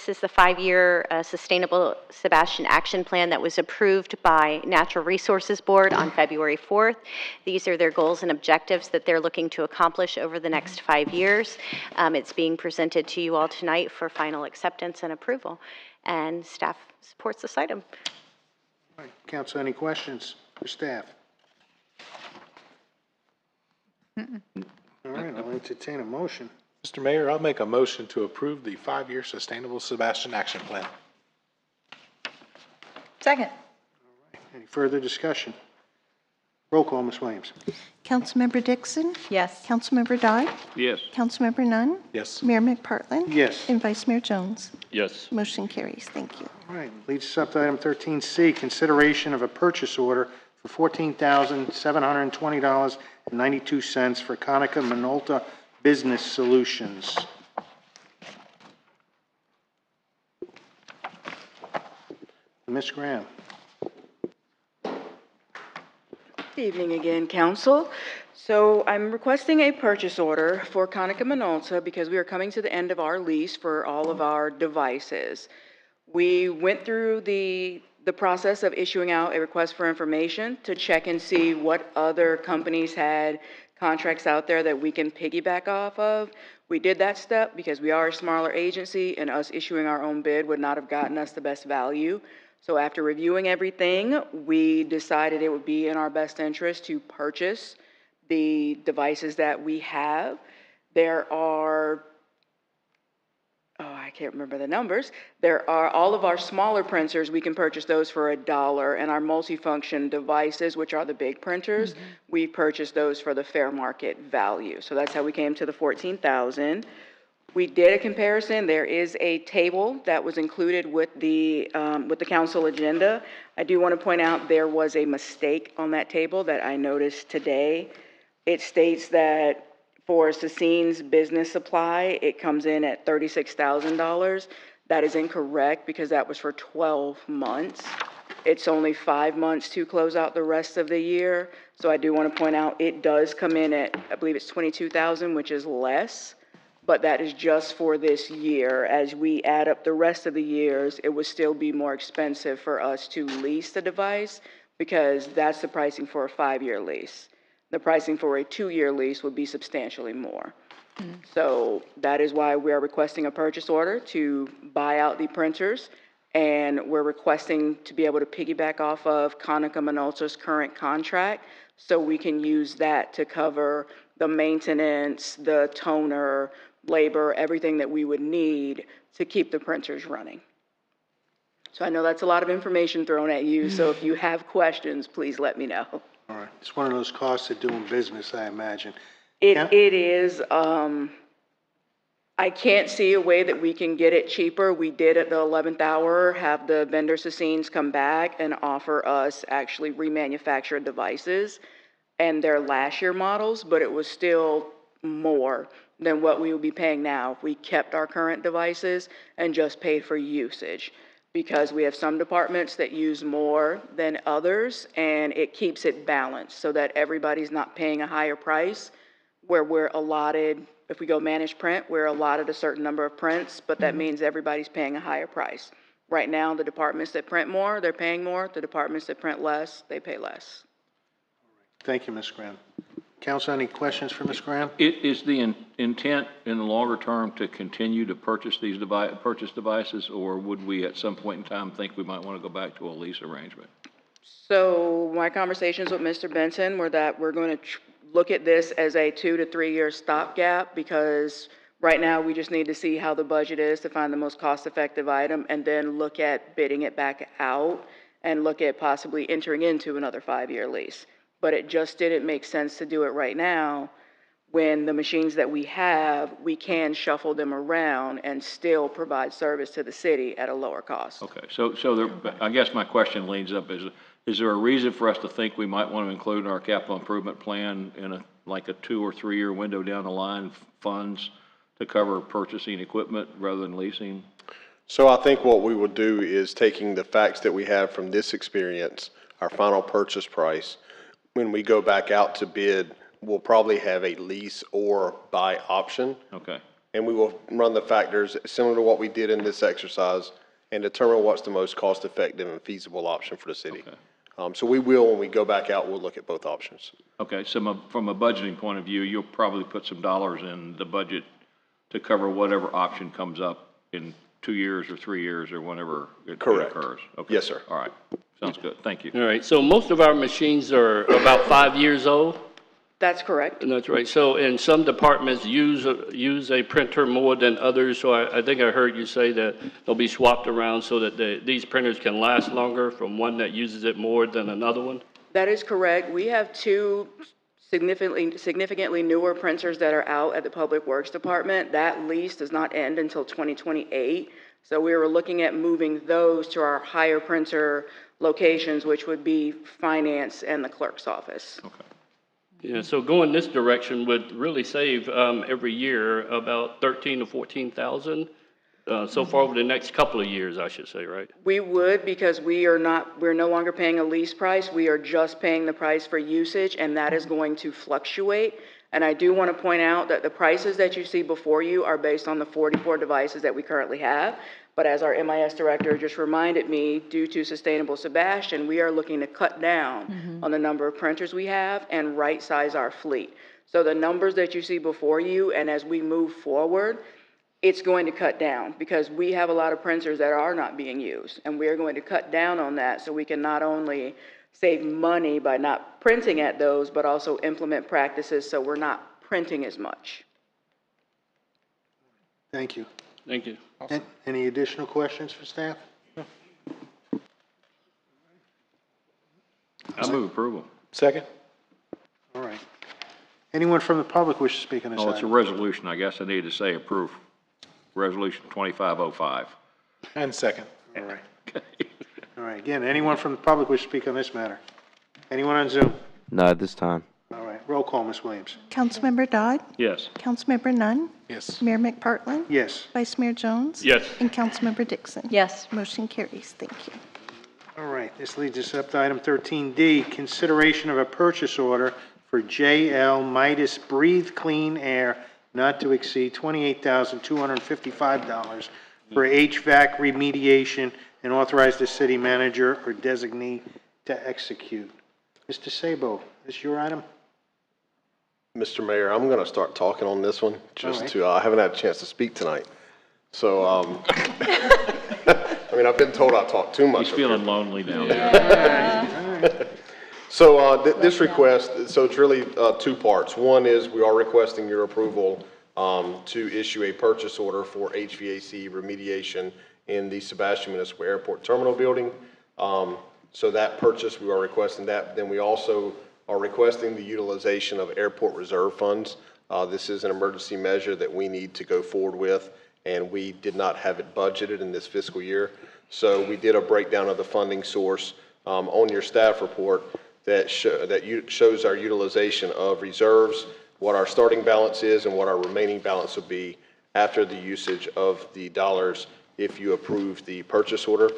is the 5-year Sustainable Sebastian Action Plan that was approved by Natural Resources Board on February 4th. These are their goals and objectives that they're looking to accomplish over the next 5 years. It's being presented to you all tonight for final acceptance and approval, and staff supports this item. All right. Council, any questions for staff? All right, I'll entertain a motion. Mr. Mayor, I'll make a motion to approve the 5-year Sustainable Sebastian Action Plan. Second. Any further discussion? Roll call, Ms. Williams. Councilmember Dixon? Yes. Councilmember Dodd? Yes. Councilmember Nunn? Yes. Mayor McPartlin? Yes. And Vice Mayor Jones? Yes. Motion carries. Thank you. All right, leads us up to item 13C, consideration of a purchase order for $14,720.92 for Konica Minolta Business Solutions. Ms. Graham. Good evening again, Council. So I'm requesting a purchase order for Konica Minolta because we are coming to the end of our lease for all of our devices. We went through the process of issuing out a request for information to check and see what other companies had contracts out there that we can piggyback off of. We did that step because we are a smaller agency and us issuing our own bid would not have gotten us the best value. So after reviewing everything, we decided it would be in our best interest to purchase the devices that we have. There are, I can't remember the numbers. There are all of our smaller printers, we can purchase those for $1, and our multifunction devices, which are the big printers, we purchased those for the fair market value. So that's how we came to the $14,000. We did a comparison. There is a table that was included with the council agenda. I do want to point out there was a mistake on that table that I noticed today. It states that for Sassine's business supply, it comes in at $36,000. That is incorrect because that was for 12 months. It's only 5 months to close out the rest of the year. So I do want to point out it does come in at, I believe it's $22,000, which is less. But that is just for this year. As we add up the rest of the years, it would still be more expensive for us to lease the device because that's the pricing for a 5-year lease. The pricing for a 2-year lease would be substantially more. So that is why we are requesting a purchase order to buy out the printers, and we're requesting to be able to piggyback off of Konica Minolta's current contract so we can use that to cover the maintenance, the toner, labor, everything that we would need to keep the printers running. So I know that's a lot of information thrown at you, so if you have questions, please let me know. All right, it's one of those costs of doing business, I imagine. It is, I can't see a way that we can get it cheaper. We did at the 11th hour have the vendor Sassines come back and offer us actually remanufactured devices and their last year models, but it was still more than what we would be paying now if we kept our current devices and just paid for usage. Because we have some departments that use more than others, and it keeps it balanced so that everybody's not paying a higher price where we're allotted, if we go managed print, we're allotted a certain number of prints, but that means everybody's paying a higher price. Right now, the departments that print more, they're paying more. The departments that print less, they pay less. Thank you, Ms. Graham. Council, any questions for Ms. Graham? Is the intent in the longer term to continue to purchase these devices, or would we at some point in time think we might want to go back to a lease arrangement? So my conversations with Mr. Benson were that we're going to look at this as a 2 to 3 year stopgap, because right now we just need to see how the budget is to find the most cost-effective item, and then look at bidding it back out and look at possibly entering into another 5-year lease. But it just didn't make sense to do it right now when the machines that we have, we can shuffle them around and still provide service to the city at a lower cost. Okay, so there, I guess my question leads up is there a reason for us to think we might want to include in our capital improvement plan in like a 2 or 3 year window down the line funds to cover purchasing equipment rather than leasing? So I think what we would do is taking the facts that we have from this experience, our final purchase price, when we go back out to bid, we'll probably have a lease or buy option. Okay. And we will run the factors similar to what we did in this exercise and determine what's the most cost-effective and feasible option for the city. Okay. So we will, when we go back out, we'll look at both options. Okay, so from a budgeting point of view, you'll probably put some dollars in the budget to cover whatever option comes up in 2 years or 3 years or whenever it occurs. Okay. Yes, sir. All right. Sounds good. Thank you. All right, so most of our machines are about 5 years old? That's correct. And that's right. So, and some departments use a printer more than others. So I think I heard you say that they'll be swapped around so that these printers can last longer from one that uses it more than another one? That is correct. We have 2 significantly newer printers that are out at the Public Works Department. That lease does not end until 2028. So we were looking at moving those to our higher printer locations, which would be finance and the clerk's office. Okay. Yeah, so going this direction would really save every year about 13 to 14,000 so far over the next couple of years, I should say, right? We would, because we're no longer paying a lease price. We are just paying the price for usage, and that is going to fluctuate. And I do want to point out that the prices that you see before you are based on the 44 devices that we currently have. But as our MIS director just reminded me, due to Sustainable Sebastian, we are looking to cut down on the number of printers we have and right-size our fleet. So the numbers that you see before you, and as we move forward, it's going to cut down, because we have a lot of printers that are not being used, and we are going to cut down on that so we can not only save money by not printing at those, but also implement practices so we're not printing as much. Thank you. Thank you. Any additional questions for staff? I move approval. Second? All right. Anyone from the public wish to speak on this Oh, it's a item? resolution. I guess I need to say approve. Resolution 2505. And second. All right. All right. Again, anyone from the public wish to speak on this matter? Anyone on Zoom? Not at this time. All right. Roll call, Ms. Williams. Councilmember Dodd? Yes. Councilmember Nunn? Yes. Mayor McPartland? Yes. Vice Mayor Jones? Yes. And Councilmember Dixon? Yes. Motion carries. Thank you. All right. This leads us up to item 13D, consideration of a purchase order for JL Midas Breathe Clean Air not to exceed $28,255 for HVAC remediation, and authorize the city manager or designee to execute. Mr. Sabo, is this your item? Mr. Mayor, I'm going to start talking on this one just right. to, I haven't had a chance to speak tonight. So, I mean, I've been told I talk too much. He's feeling lonely down there. So this request, so it's really 2 parts. One is we are requesting your approval to issue a purchase order for HVAC remediation in the Sebastian Municipal Airport Terminal Building. So that purchase, we are requesting that. Then we also are requesting the utilization of airport reserve funds. This is an emergency measure that we need to go forward with, and we did not have it budgeted in this fiscal year. So we did a breakdown of the funding source on your staff report that shows our utilization of reserves, what our starting balance is, and what our remaining balance will be after the usage of the dollars if you approve the purchase order.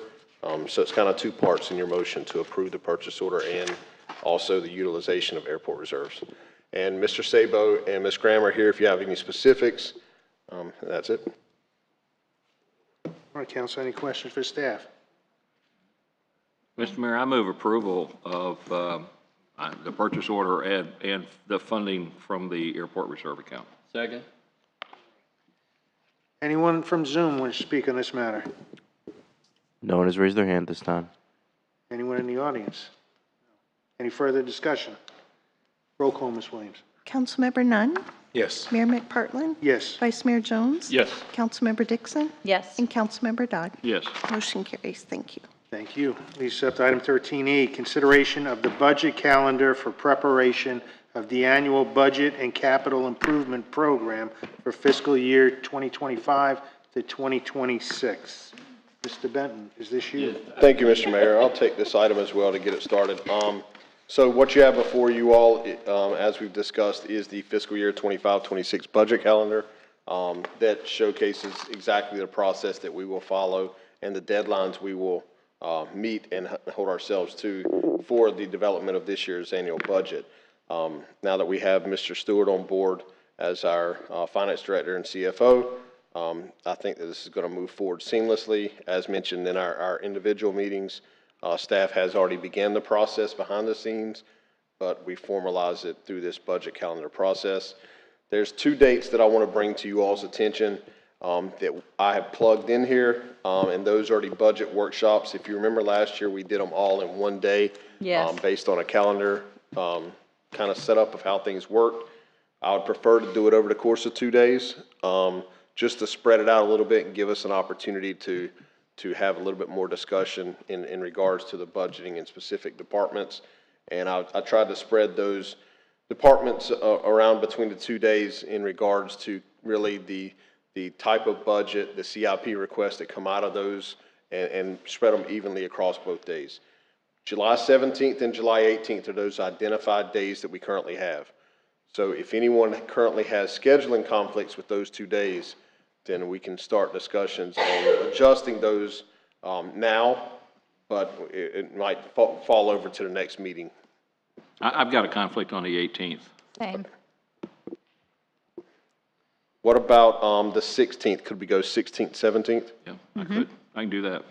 So it's kind of 2 parts in your motion to approve the purchase order and also the utilization of airport reserves. And Mr. Sabo and Ms. Graham are here if you have any specifics. That's it. All right, Council, any questions for staff? Mr. Mayor, I move approval of the purchase order and the funding from the airport reserve account. Second. Anyone from Zoom wish to speak on this matter? No one has raised their hand this time. Anyone in the audience? Any further discussion? Roll call, Ms. Williams. Councilmember Nunn, Yes. Mayor McPartlin, Yes. Vice Mayor Jones. Yes. Councilmember Dixon, Yes. and Councilmember Dodd. Yes. Motion carries. Thank you. Thank you. Leads us up to item 13E, consideration of the budget calendar for preparation of the annual budget and capital improvement program for fiscal year 2025 to 2026. Mr. Benton, is this you? Thank you, Mr. Mayor. I'll take this item as well to get it started. So what you have before you all, as we've discussed, is the fiscal year 25-26 budget calendar that showcases exactly the process that we will follow and the deadlines we will meet and hold ourselves to for the development of this year's annual budget. Now that we have Mr. Stewart on board as our finance director and CFO, I think that this is going to move forward seamlessly. As mentioned in our individual meetings, staff has already begun the process behind the scenes, but we formalize it through this budget calendar process. There's two dates that I want to bring to you all's attention that I have plugged in here, and those are the budget workshops. If you remember last year, we did them all in one day. Yes. Based on a calendar kind of setup of how things work. I would prefer to do it over the course of 2 days, just to spread it out a little bit and give us an opportunity to have a little bit more discussion in regards to the budgeting in specific departments. And I tried to spread those departments around between the 2 days in regards to really the type of budget, the CIP requests that come out of those, and spread them evenly across both days. July 17th and July 18th are those identified days that we currently have. So if anyone currently has scheduling conflicts with those 2 days, then we can start discussions on adjusting those now, but it might fall over to the next meeting. I've got a conflict on the 18th. Same. What about the 16th? Could we go 16th, 17th? Yeah, I could. I can do that.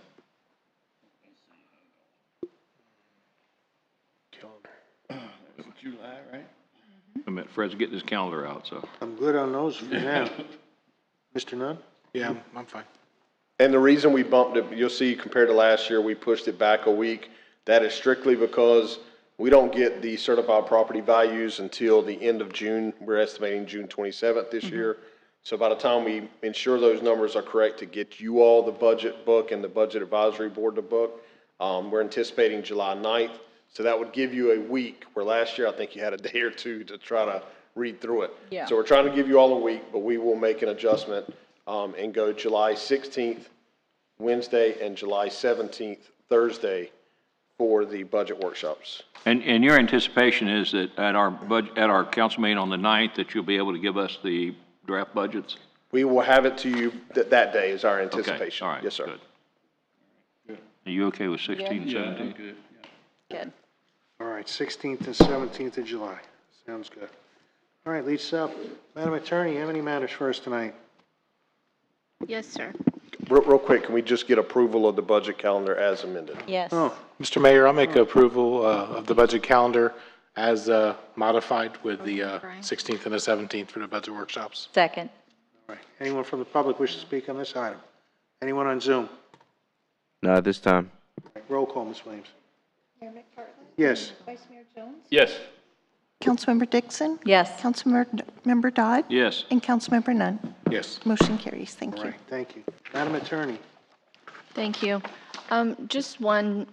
July, right? I mean, Fred's getting his calendar out, so. I'm good on those for now. Mr. Nunn? Yeah, I'm fine. And the reason we bumped it, you'll see compared to last year, we pushed it back a week. That is strictly because we don't get the certified property values until the end of June. We're estimating June 27th this year. So by the time we ensure those numbers are correct to get you all the budget book and the budget advisory board the book, we're anticipating July 9th. So that would give you a week, where last year I think you had a day or two to try to read through it. Yeah. So we're trying to give you all a week, but we will make an adjustment and go July 16th, Wednesday, and July 17th, Thursday, for the budget workshops. And your anticipation is that at our council meeting on the 9th, that you'll be able to give us the draft budgets? We will have it to you that day is our anticipation. Okay, all right. Yes, sir. Good. Are you okay with 16 and 17? I'm good. Good. All right, 16th and 17th of July. Sounds good. All right, leads up. Madam Attorney, you have any matters for us tonight? Yes, sir. Real quick, can we just get approval of the budget calendar as amended? Yes. Oh, Mr. Mayor, I'll make approval of the budget calendar as modified with the 16th and the 17th for the budget workshops. Second. all right. Anyone from the public wish to speak on this item? Anyone on Zoom? Not at this time. Roll call, Ms. Williams. Mayor McPartlin? Yes. Vice Mayor Jones? Yes. Councilmember Dixon? Yes. Councilmember Dodd? Yes. And Councilmember Nunn? Yes. Motion carries. Thank All you. right, thank you. Madam Attorney? Thank you. Just one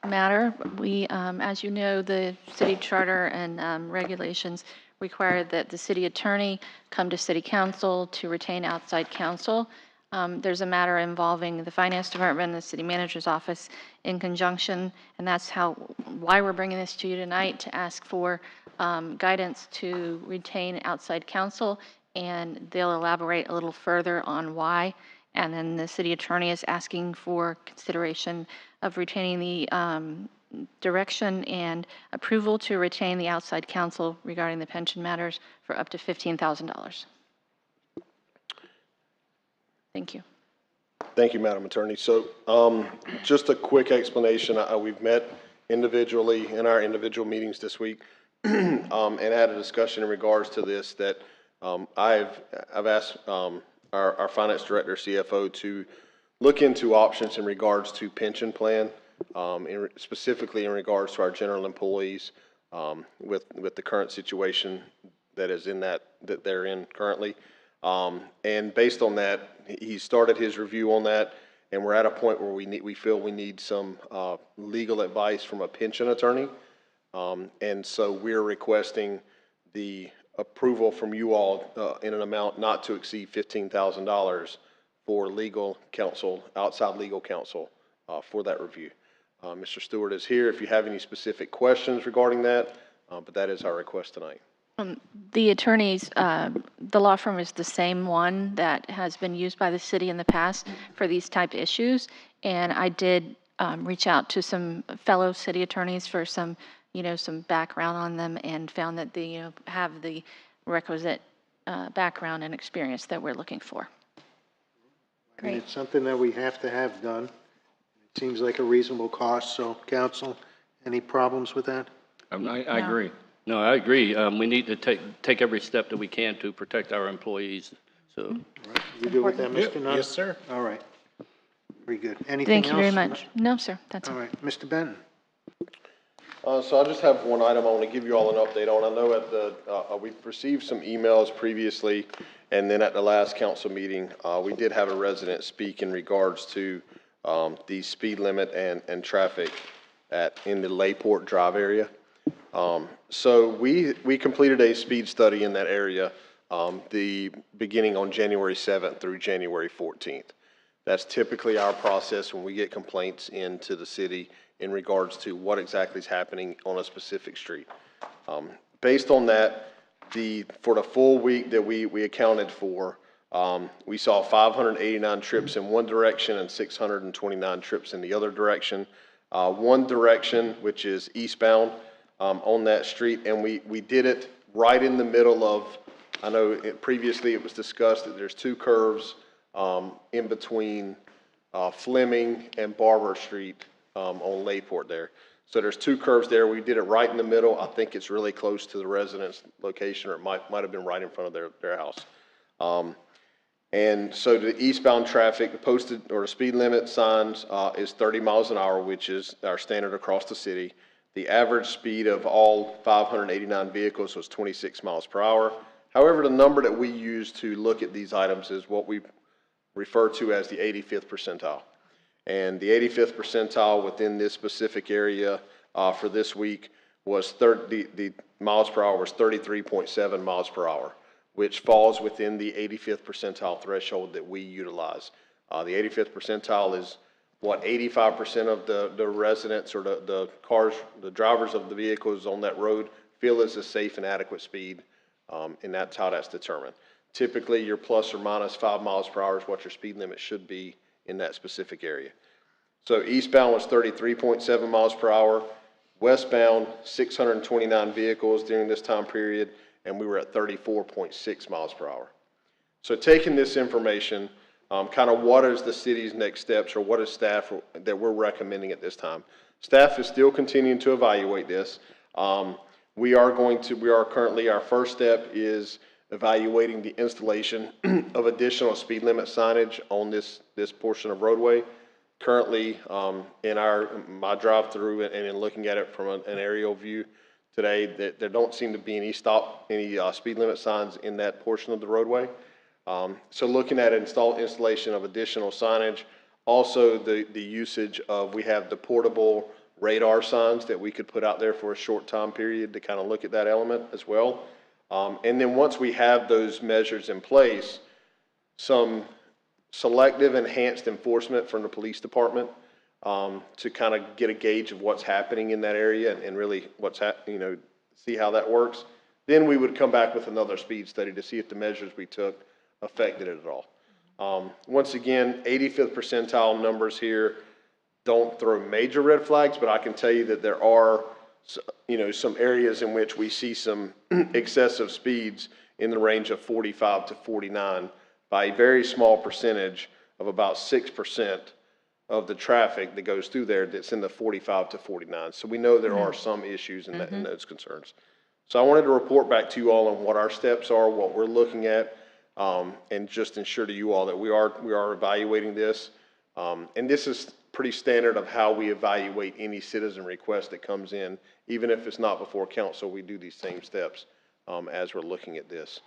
matter. We, as you know, the city charter and regulations require that the city attorney come to city council to retain outside counsel. There's a matter involving the finance department and the city manager's office in conjunction, and that's why we're bringing this to you tonight, to ask for guidance to retain outside counsel, and they'll elaborate a little further on why. And then the city attorney is asking for consideration of retaining the direction and approval to retain the outside counsel regarding the pension matters for up to $15,000. Thank you. Thank you, Madam Attorney. So just a quick explanation. We've met individually in our individual meetings this week and had a discussion in regards to this that I've asked our finance director, CFO, to look into options in regards to pension plan, specifically in regards to our general employees with the current situation that is in that they're in currently. And based on that, he started his review on that, and we're at a point where we feel we need some legal advice from a pension attorney. And so we're requesting the approval from you all in an amount not to exceed $15,000 for legal counsel, outside legal counsel for that review. Mr. Stewart is here if you have any specific questions regarding that, but that is our request tonight. The attorneys, the law firm is the same one that has been used by the city in the past for these type issues. And I did reach out to some fellow city attorneys for some, some background on them, and found that they, have the requisite background and experience that we're looking for. I mean, it's something that we have to have done. It seems like a reasonable cost. So, council, any problems with that? I agree. No, I agree. We need to take every step that we can to protect our employees. So, You good with that, Mr. Nunn? Yes, sir. All right. Very good. Anything else? Thank you very much. No, sir, that's all. All right. Mr. Benton? So I just have one item I want to give you all an update on. I know at the we've received some emails previously, and then at the last council meeting, we did have a resident speak in regards to the speed limit and traffic in the Layport Drive area. So we completed a speed study in that area, beginning on January 7th through January 14th. That's typically our process when we get complaints into the city in regards to what exactly is happening on a specific street. Based on that, for the full week that we accounted for, we saw 589 trips in one direction and 629 trips in the other direction. One direction, which is eastbound, on that street, and we did it right in the middle of, I know previously it was discussed that there's two curves in between Fleming and Barber Street on Layport there. So there's two curves there. We did it right in the middle. I think it's really close to the residence location, or it might have been right in front of their house. And so the eastbound traffic, the posted or the speed limit signs is 30 miles an hour, which is our standard across the city. The average speed of all 589 vehicles was 26 miles per hour. However, the number that we use to look at these items is what we refer to as the 85th percentile. And the 85th percentile within this specific area for this week was the miles per hour was 33.7 miles per hour, which falls within the 85th percentile threshold that we utilize. The 85th percentile is what 85% of the residents or the cars, the drivers of the vehicles on that road feel is a safe and adequate speed, and that's how that's determined. Typically, your plus or minus 5 miles per hour is what your speed limit should be in that specific area. So eastbound was 33.7 miles per hour, westbound 629 vehicles during this time period, and we were at 34.6 miles per hour. So taking this information, kind of what is the city's next steps, or what is staff that we're recommending at this time? Staff is still continuing to evaluate this. We are currently, our first step is evaluating the installation of additional speed limit signage on this portion of roadway. Currently, in my drive-through and in looking at it from an aerial view today, there don't seem to be any speed limit signs in that portion of the roadway. So looking at installation of additional signage, also the usage of, we have the portable radar signs that we could put out there for a short time period to kind of look at that element as well. And then once we have those measures in place, some selective enhanced enforcement from the police department to kind of get a gauge of what's happening in that area and really see how that works. Then we would come back with another speed study to see if the measures we took affected it at all. Once again, 85th percentile numbers here don't throw major red flags, but I can tell you that there are some areas in which we see some excessive speeds in the range of 45 to 49 by a very small percentage of about 6% of the traffic that goes through there that's in the 45 to 49. So we know there are some issues in, in those concerns. So I wanted to report back to you all on what our steps are, what we're looking at, and just ensure to you all that we are evaluating this. And this is pretty standard of how we evaluate any citizen request that comes in. Even if it's not before council, we do these same steps as we're looking at this.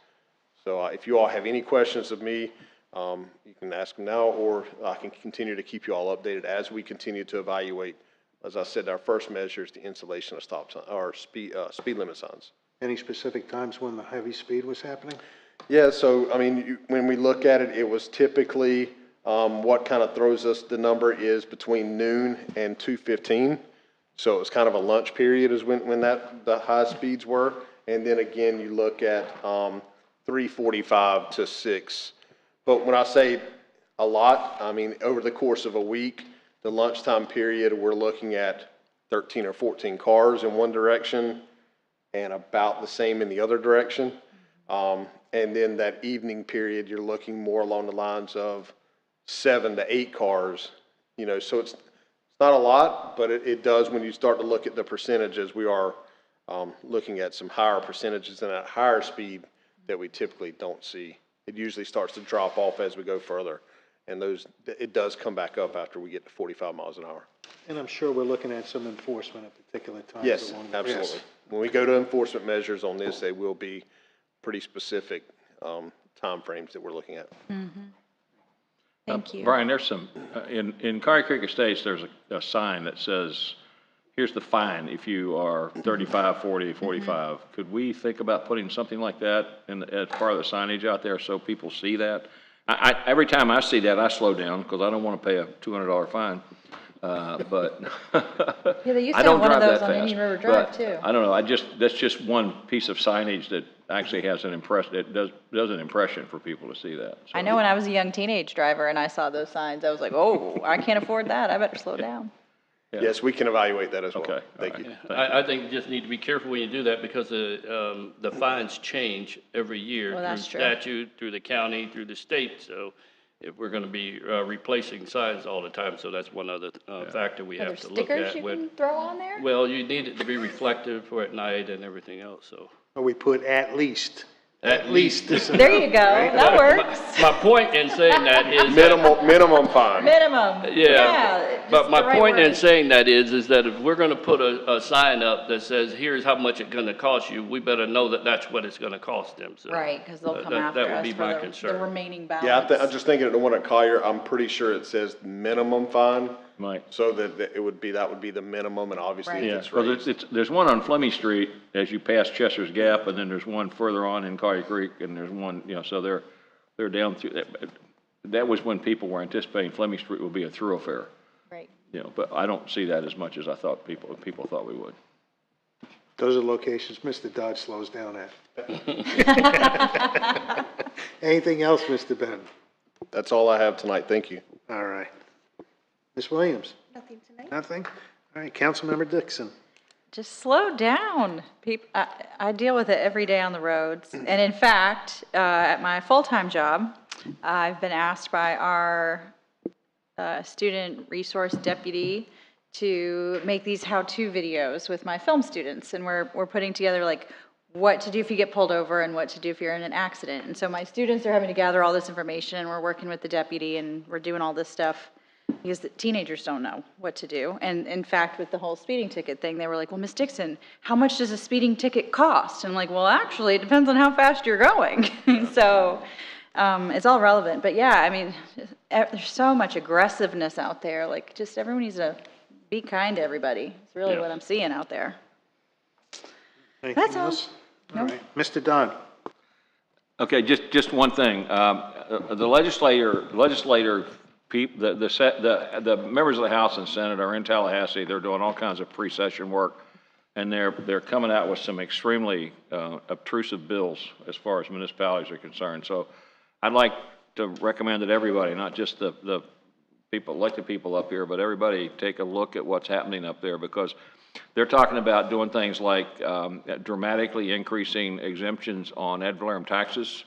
So if you all have any questions of me, you can ask them now, or I can continue to keep you all updated as we continue to evaluate. As I said, our first measure is the installation of stop sign or speed limit signs. Any specific times when the heavy speed was happening? Yeah, so I mean, when we look at it, it was typically what kind of throws us the number is between noon and 2:15. So it was kind of a lunch period is when the high speeds were. And then again, you look at 3:45 to 6. But when I say a lot, I mean over the course of a week, the lunchtime period, we're looking at 13 or 14 cars in one direction and about the same in the other direction. And then that evening period, you're looking more along the lines of 7 to 8 cars. You know, so it's not a lot, but it does when you start to look at the percentages. We are looking at some higher percentages and at higher speed that we typically don't see. It usually starts to drop off as we go further, and it does come back up after we get to 45 miles an hour. And I'm sure we're looking at some enforcement at particular times. Yes, along the absolutely. Yes. When we go to enforcement measures on this, they will be pretty specific time frames that we're looking at. Thank you. Brian, there's some, in Curry Creek Estates, there's a sign that says, here's the fine if you are 35, 40, 45. Could we think about putting something like that as part of the signage out there so people see that? Every time I see that, I slow down because I don't want to pay a $200 fine. But Yeah, they used I to have don't one of drive those that on fast, Indian River Drive, but too. I don't know. That's just one piece of signage that actually has an impression. It does an impression for people to see that. So. I know when I was a young teenage driver and I saw those signs, I was like, oh, I can't afford that. I better slow down. Yeah. Yes, we can evaluate that as well. Okay. Thank you. I think you just need to be careful when you do that because the fines change every year Well, through that's true. statute, through the county, through the state. So if we're going to be replacing signs all the time, so that's one other factor we Are have there to look stickers at. you can throw on there? Well, you need it to be reflective for at night and everything else. So Or we put at least. At least. There you go. That works. my point in saying that is minimum fine. Minimum. Yeah, just but my the right point in word. saying that is that if we're gonna put a sign up that says, here's how much it's gonna cost you, we better know that that's what it's gonna cost them, so. Right, because they'll come that after would us be for my the concern. remaining balance. Yeah, I'm just thinking of the one at Collier. I'm pretty sure it says minimum fine. Right. So that that would be the minimum, and obviously Right. if Yeah, it's well, raised. there's one on Fleming Street as you pass Chester's Gap, and then there's one further on in Curry Creek, and there's one, so they're down through that. That was when people were anticipating Fleming Street would be a thoroughfare. Right. But I don't see that as much as I thought people thought we would. Those are locations Mr. Dodge slows down at. Anything else, Mr. Benton? That's all I have tonight. Thank you. All right. Ms. Williams? Nothing tonight. Nothing? All right, Councilmember Dixon. Just slow down. I deal with it every day on the roads. And in fact, at my full-time job, I've been asked by our student resource deputy to make these how-to videos with my film students. And we're putting together like what to do if you get pulled over and what to do if you're in an accident. And so my students are having to gather all this information, and we're working with the deputy, and we're doing all this stuff because the teenagers don't know what to do. And in fact, with the whole speeding ticket thing, they were like, well, Ms. Dixon, how much does a speeding ticket cost? And I'm like, well, actually, it depends on how fast you're going. So it's all relevant. But yeah, I mean, there's so much aggressiveness out there. Like, just everyone needs to be kind to everybody. It's really what I'm seeing out there. Anything else? All right. Mr. Dunn. Okay, just one thing. The legislator, the members of the House and Senate are in Tallahassee. They're doing all kinds of pre-session work, and they're coming out with some extremely obtrusive bills as far as municipalities are concerned. So I'd like to recommend that everybody, not just the people, elected people up here, but everybody take a look at what's happening up there, because they're talking about doing things like dramatically increasing exemptions on ad valorem taxes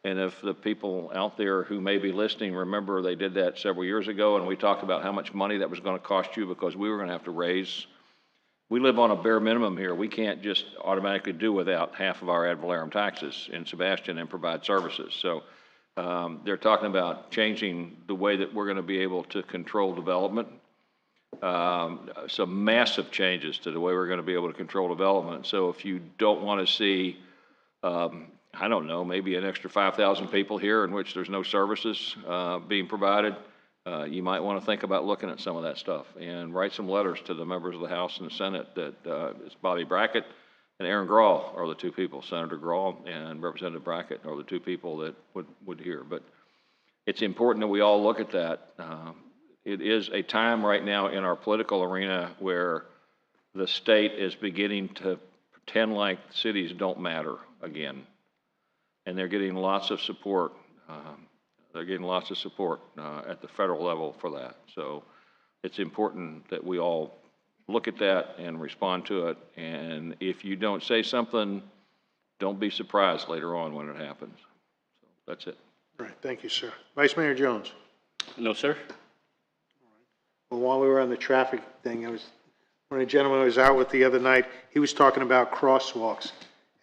And if the people out there who may be listening remember they did that several years ago, and we talked about how much money that was going to cost you because we were going to have to raise. We live on a bare minimum here. We can't just automatically do without half of our ad valorem taxes in Sebastian and provide services. So they're talking about changing the way that we're going to be able to control development. Some massive changes to the way we're going to be able to control development. So if you don't want to see, I don't know, maybe an extra 5,000 people here in which there's no services being provided, you might want to think about looking at some of that stuff and write some letters to the members of the House and the Senate that it's Bobby Brackett and Aaron Grahl are the two people. Senator Grahl and Representative Brackett are the two people that would hear. But it's important that we all look at that. It is a time right now in our political arena where the state is beginning to pretend like cities don't matter again. And they're getting lots of support. They're getting lots of support at the federal level for that. So it's important that we all look at that and respond to it. And if you don't say something, don't be surprised later on when it happens. So that's it. All right, thank you, sir. Vice Mayor Jones. No, sir. Well, while we were on the traffic thing, when a gentleman I was out with the other night, he was talking about crosswalks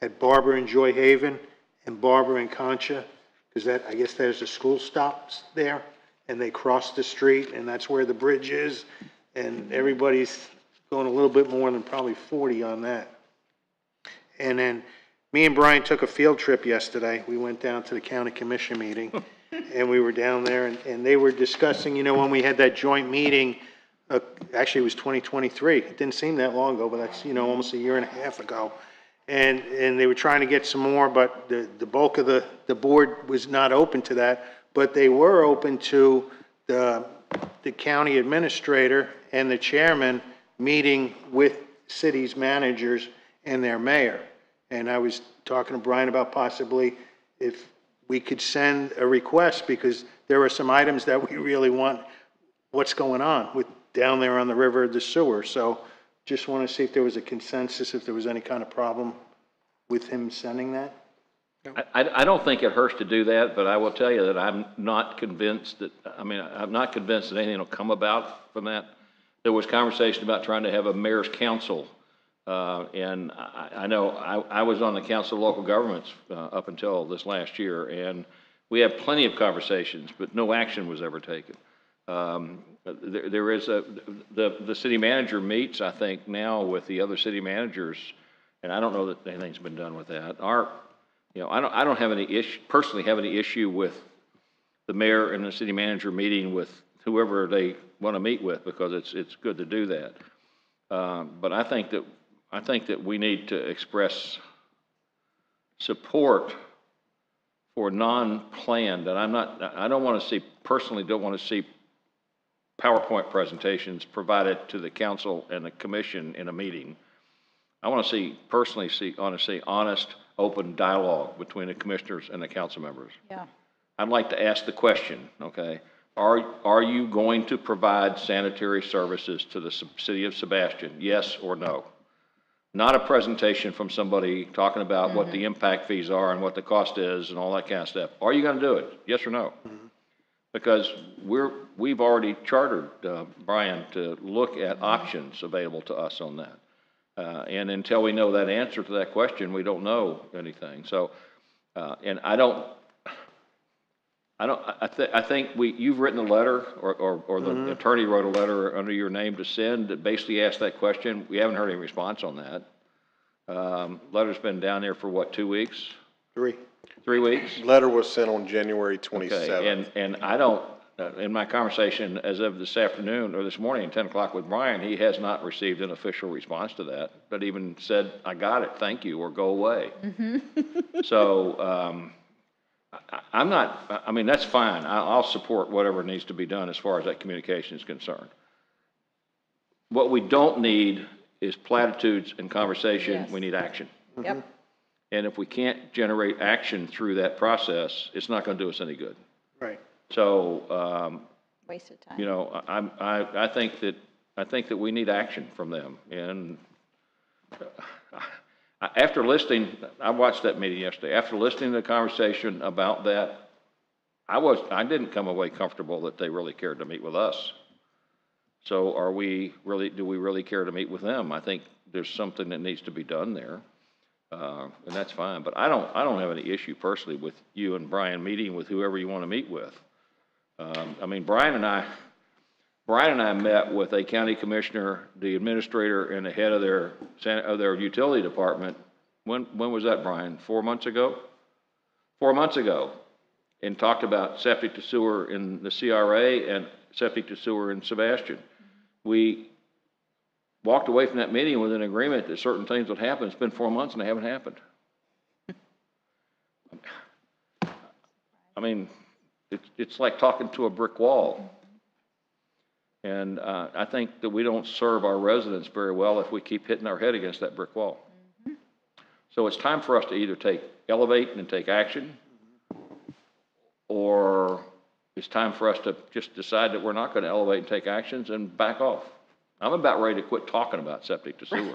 at Barber and Joy Haven and Barber and Concha, because I guess there's a school stops there, and they cross the street, and that's where the bridge is, and everybody's going a little bit more than probably 40 on that. And then me and Brian took a field trip yesterday. We went down to the county commission meeting, and we were down there, and they were discussing, you know, when we had that joint meeting, actually it was 2023. It didn't seem that long ago, but that's, you know, almost a year and a half ago. And they were trying to get some more, but the bulk of the board was not open to that. But they were open to the county administrator and the chairman meeting with cities managers and their mayor. And I was talking to Brian about possibly if we could send a request, because there are some items that we really want, what's going on with down there on the river, the sewer. So just want to see if there was a consensus, if there was any kind of problem with him sending that. I don't think it hurts to do that, but I will tell you that I'm not convinced that, I'm not convinced that anything will come about from that. There was conversation about trying to have a mayor's council. And I know I was on the Council of Local Governments up until this last year, and we had plenty of conversations, but no action was ever taken. There is the city manager meets, I think, now with the other city managers, and I don't know that anything's been done with that. I don't have any issue, personally have any issue with the mayor and the city manager meeting with whoever they want to meet with, because it's good to do that. But I think that we need to express support for non-planned, and I don't want to see, personally don't want to see PowerPoint presentations provided to the council and the commission in a meeting. I want to see honest, open dialogue between the commissioners and the council members. Yeah. I'd like to ask the question, okay, are you going to provide sanitary services to the city of Sebastian, yes or no? Not a presentation from somebody talking about what the impact fees are and what the cost is and all that kind of stuff. Are you going to do it, yes or no? Because we've already chartered Brian to look at options available to us on that. And until we know that answer to that question, we don't know anything. So, and I think you've written a letter, or the attorney wrote a letter under your name to send that basically asked that question. We haven't heard any response on that. Letter's been down there for what, 2 weeks? 3 weeks? Letter was sent on January 27th. Okay, and I don't, in my conversation as of this afternoon or this morning at 10 o'clock with Brian, he has not received an official response to that, but even said, I got it, thank you, or go away. So, I'm not, that's fine. I'll support whatever needs to be done as far as that communication is concerned. What we don't need is platitudes and conversation. Yes. We need action. Yep. And if we can't generate action through that process, it's not going to do us any good. Right. So, waste of time. You know, I think that we need action from them, and After listening, I watched that meeting yesterday. After listening to the conversation about that, I didn't come away comfortable that they really cared to meet with us. So do we really care to meet with them? I think there's something that needs to be done there. And that's fine, but I don't have any issue personally with you and Brian meeting with whoever you want to meet with. I mean, Brian and I met with a county commissioner, the administrator, and the head of their utility department. When was that, Brian? 4 months ago? 4 months ago, and talked about septic to sewer in the CRA and septic to sewer in Sebastian. We walked away from that meeting with an agreement that certain things would happen. It's been 4 months and they haven't happened. I mean, it's like talking to a brick wall. And I think that we don't serve our residents very well if we keep hitting our head against that brick wall. So it's time for us to either elevate and take action, or it's time for us to just decide that we're not going to elevate and take actions and back off. I'm about ready to quit talking about septic to sewer.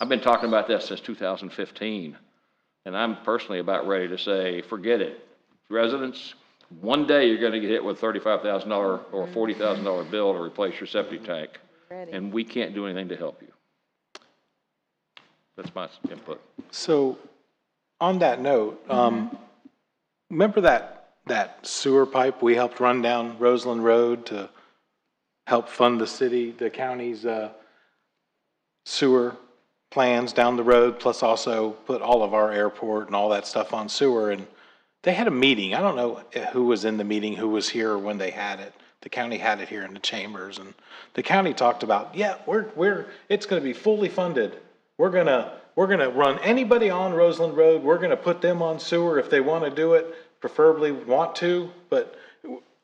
I've been talking about that since 2015, and I'm personally about ready to say, forget it. Residents, one day you're going to get hit with $35,000 or $40,000 bill to replace your septic tank, and we can't do anything to help you. That's my input. So, on that note, remember that sewer pipe we helped run down Roseland Road to help fund the county's sewer plans down the road, plus also put all of our airport and all that stuff on sewer. And they had a meeting. I don't know who was in the meeting, who was here when they had it. The county had it here in the chambers, and the county talked about, yeah, it's going to be fully funded. We're gonna run anybody on Roseland Road. We're gonna put them on sewer if they want to do it, preferably want to, but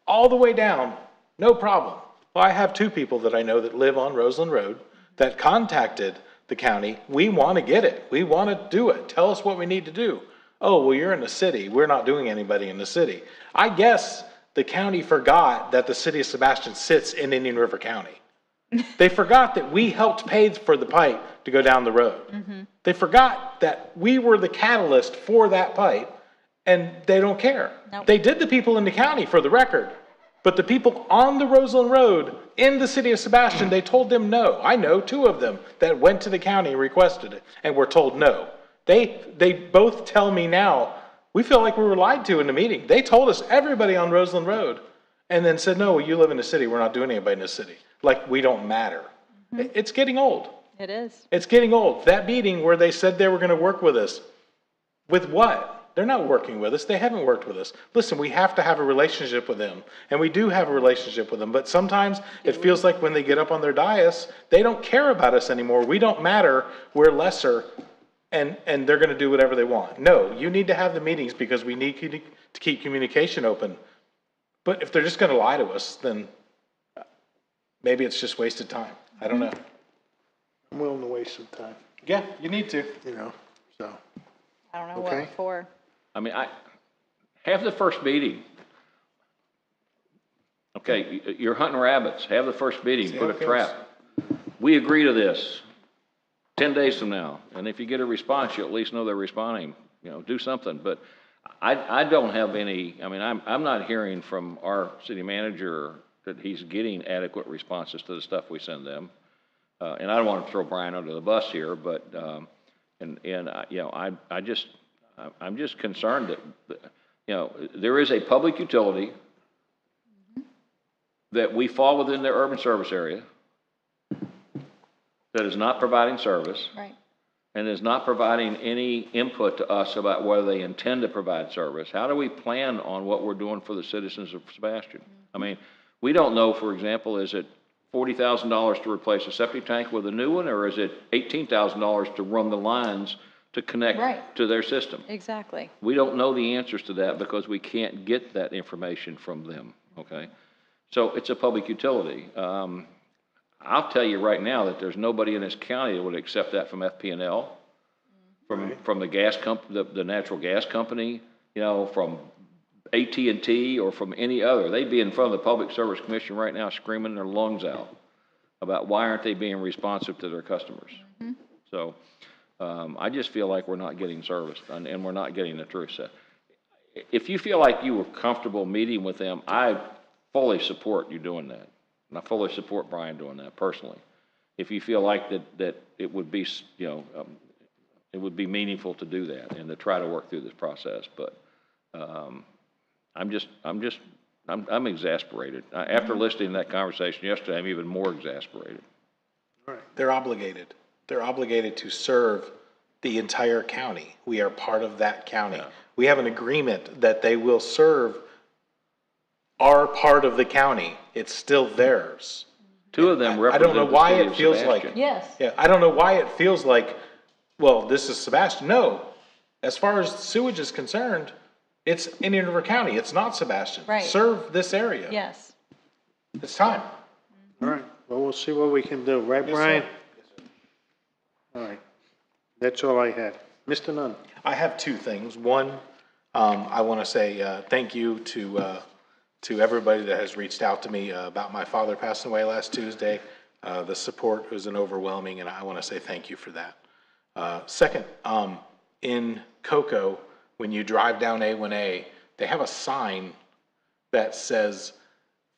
all the way down, no problem. Well, I have two people that I know that live on Roseland Road that contacted the county. We want to get it. We want to do it. Tell us what we need to do. Oh, well, you're in the city. We're not doing anybody in the city. I guess the county forgot that the city of Sebastian sits in Indian River County. They forgot that we helped pay for the pipe to go down the road. They forgot that we were the catalyst for that pipe, and they don't care. Nope. They did the people in the county, for the record, but the people on the Roseland Road in the city of Sebastian, they told them no. I know two of them that went to the county and requested it and were told no. They both tell me now, we feel like we were lied to in the meeting. They told us everybody on Roseland Road, and then said, no, you live in the city. We're not doing anybody in the city. Like we don't matter. It's getting old. It is. It's getting old. That meeting where they said they were going to work with us, with what? They're not working with us. They haven't worked with us. Listen, we have to have a relationship with them, and we do have a relationship with them, but sometimes it feels like when they get up on their dais, they don't care about us anymore. We don't matter. We're lesser, and they're going to do whatever they want. No, you need to have the meetings because we need to keep communication open. But if they're just going to lie to us, then maybe it's just wasted time. I don't know. I'm willing to waste some time, Yeah, you need to. so. I don't know what for. I mean, have the first meeting. Okay, you're hunting rabbits. Have the first meeting. Put a trap. We agree to this 10 days from now. And if you get a response, you at least know they're responding. Do something. But I don't have any, I mean, I'm not hearing from our city manager that he's getting adequate responses to the stuff we send them. And I don't want to throw Brian under the bus here, but, I'm just concerned that, there is a public utility that we fall within their urban service area that is not providing service. Right. And is not providing any input to us about whether they intend to provide service. How do we plan on what we're doing for the citizens of Sebastian? I mean, we don't know, for example, is it $40,000 to replace a septic tank with a new one, or is it $18,000 to run the lines to connect to their system? Exactly. We don't know the answers to that because we can't get that information from them, okay? So it's a public utility. I'll tell you right now that there's nobody in this county that would accept that from FP&L, from the gas the natural gas company, from AT&T or from any other. They'd be in front of the Public Service Commission right now screaming their lungs out about why aren't they being responsive to their customers. So I just feel like we're not getting service, and we're not getting the truth set. If you feel like you were comfortable meeting with them, I fully support you doing that. And I fully support Brian doing that personally. If you feel like that it would be, it would be meaningful to do that and to try to work through this process. But I'm exasperated. After listening to that conversation yesterday, I'm even more exasperated. They're obligated. They're obligated to serve the entire county. We are part of that county. Yeah. We have an agreement that they will serve our part of the county. It's still theirs. Two of them represent I don't know why it feels Sebastian. like. Yes. Yeah, I don't know why it feels like, well, this is Sebastian. No, as far as sewage is concerned, it's Indian River County. It's not Sebastian. Right. Serve this area. Yes. It's time. All right, well, we'll see what we can do, right, Yes, Brian? sir. Yes, sir. All right, that's all I had. Mr. Nunn? I have two things. One, I want to say thank you to everybody that has reached out to me about my father passing away last Tuesday. The support was overwhelming, and I want to say thank you for that. Second, in Cocoa, when you drive down A1A, they have a sign that says,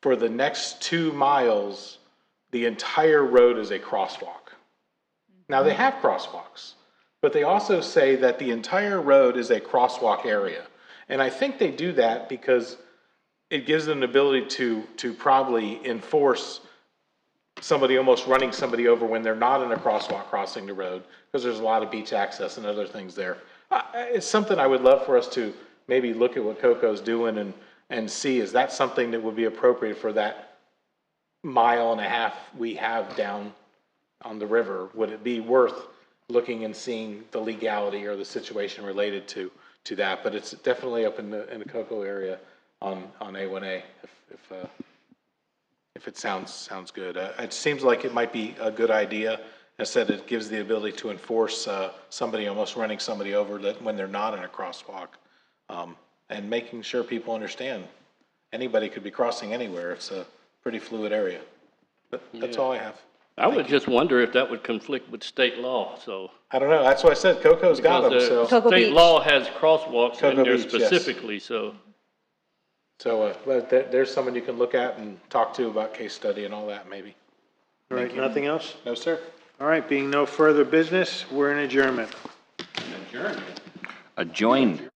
for the next 2 miles, the entire road is a crosswalk. Now, they have crosswalks, but they also say that the entire road is a crosswalk area. And I think they do that because it gives them the ability to probably enforce somebody almost running somebody over when they're not in a crosswalk crossing the road, because there's a lot of beach access and other things there. It's something I would love for us to maybe look at what Cocoa's doing and see, is that something that would be appropriate for that 1.5 miles we have down on the river? Would it be worth looking and seeing the legality or the situation related to that? But it's definitely up in the Cocoa area on A1A, if it sounds good. It seems like it might be a good idea. I said it gives the ability to enforce somebody almost running somebody over when they're not in a crosswalk, and making sure people understand anybody could be crossing anywhere. It's a pretty fluid area. But that's all I have. I would just wonder if that would conflict with state law, so. I don't know. That's why I said Cocoa's got them, so. State law has crosswalks in Cocoa there Beach, yes. specifically, so. So, but there's someone you can look at and talk to about case study and all that, maybe. All right, nothing else? No, sir. All right, being no further business, we're in adjournment. Adjourned.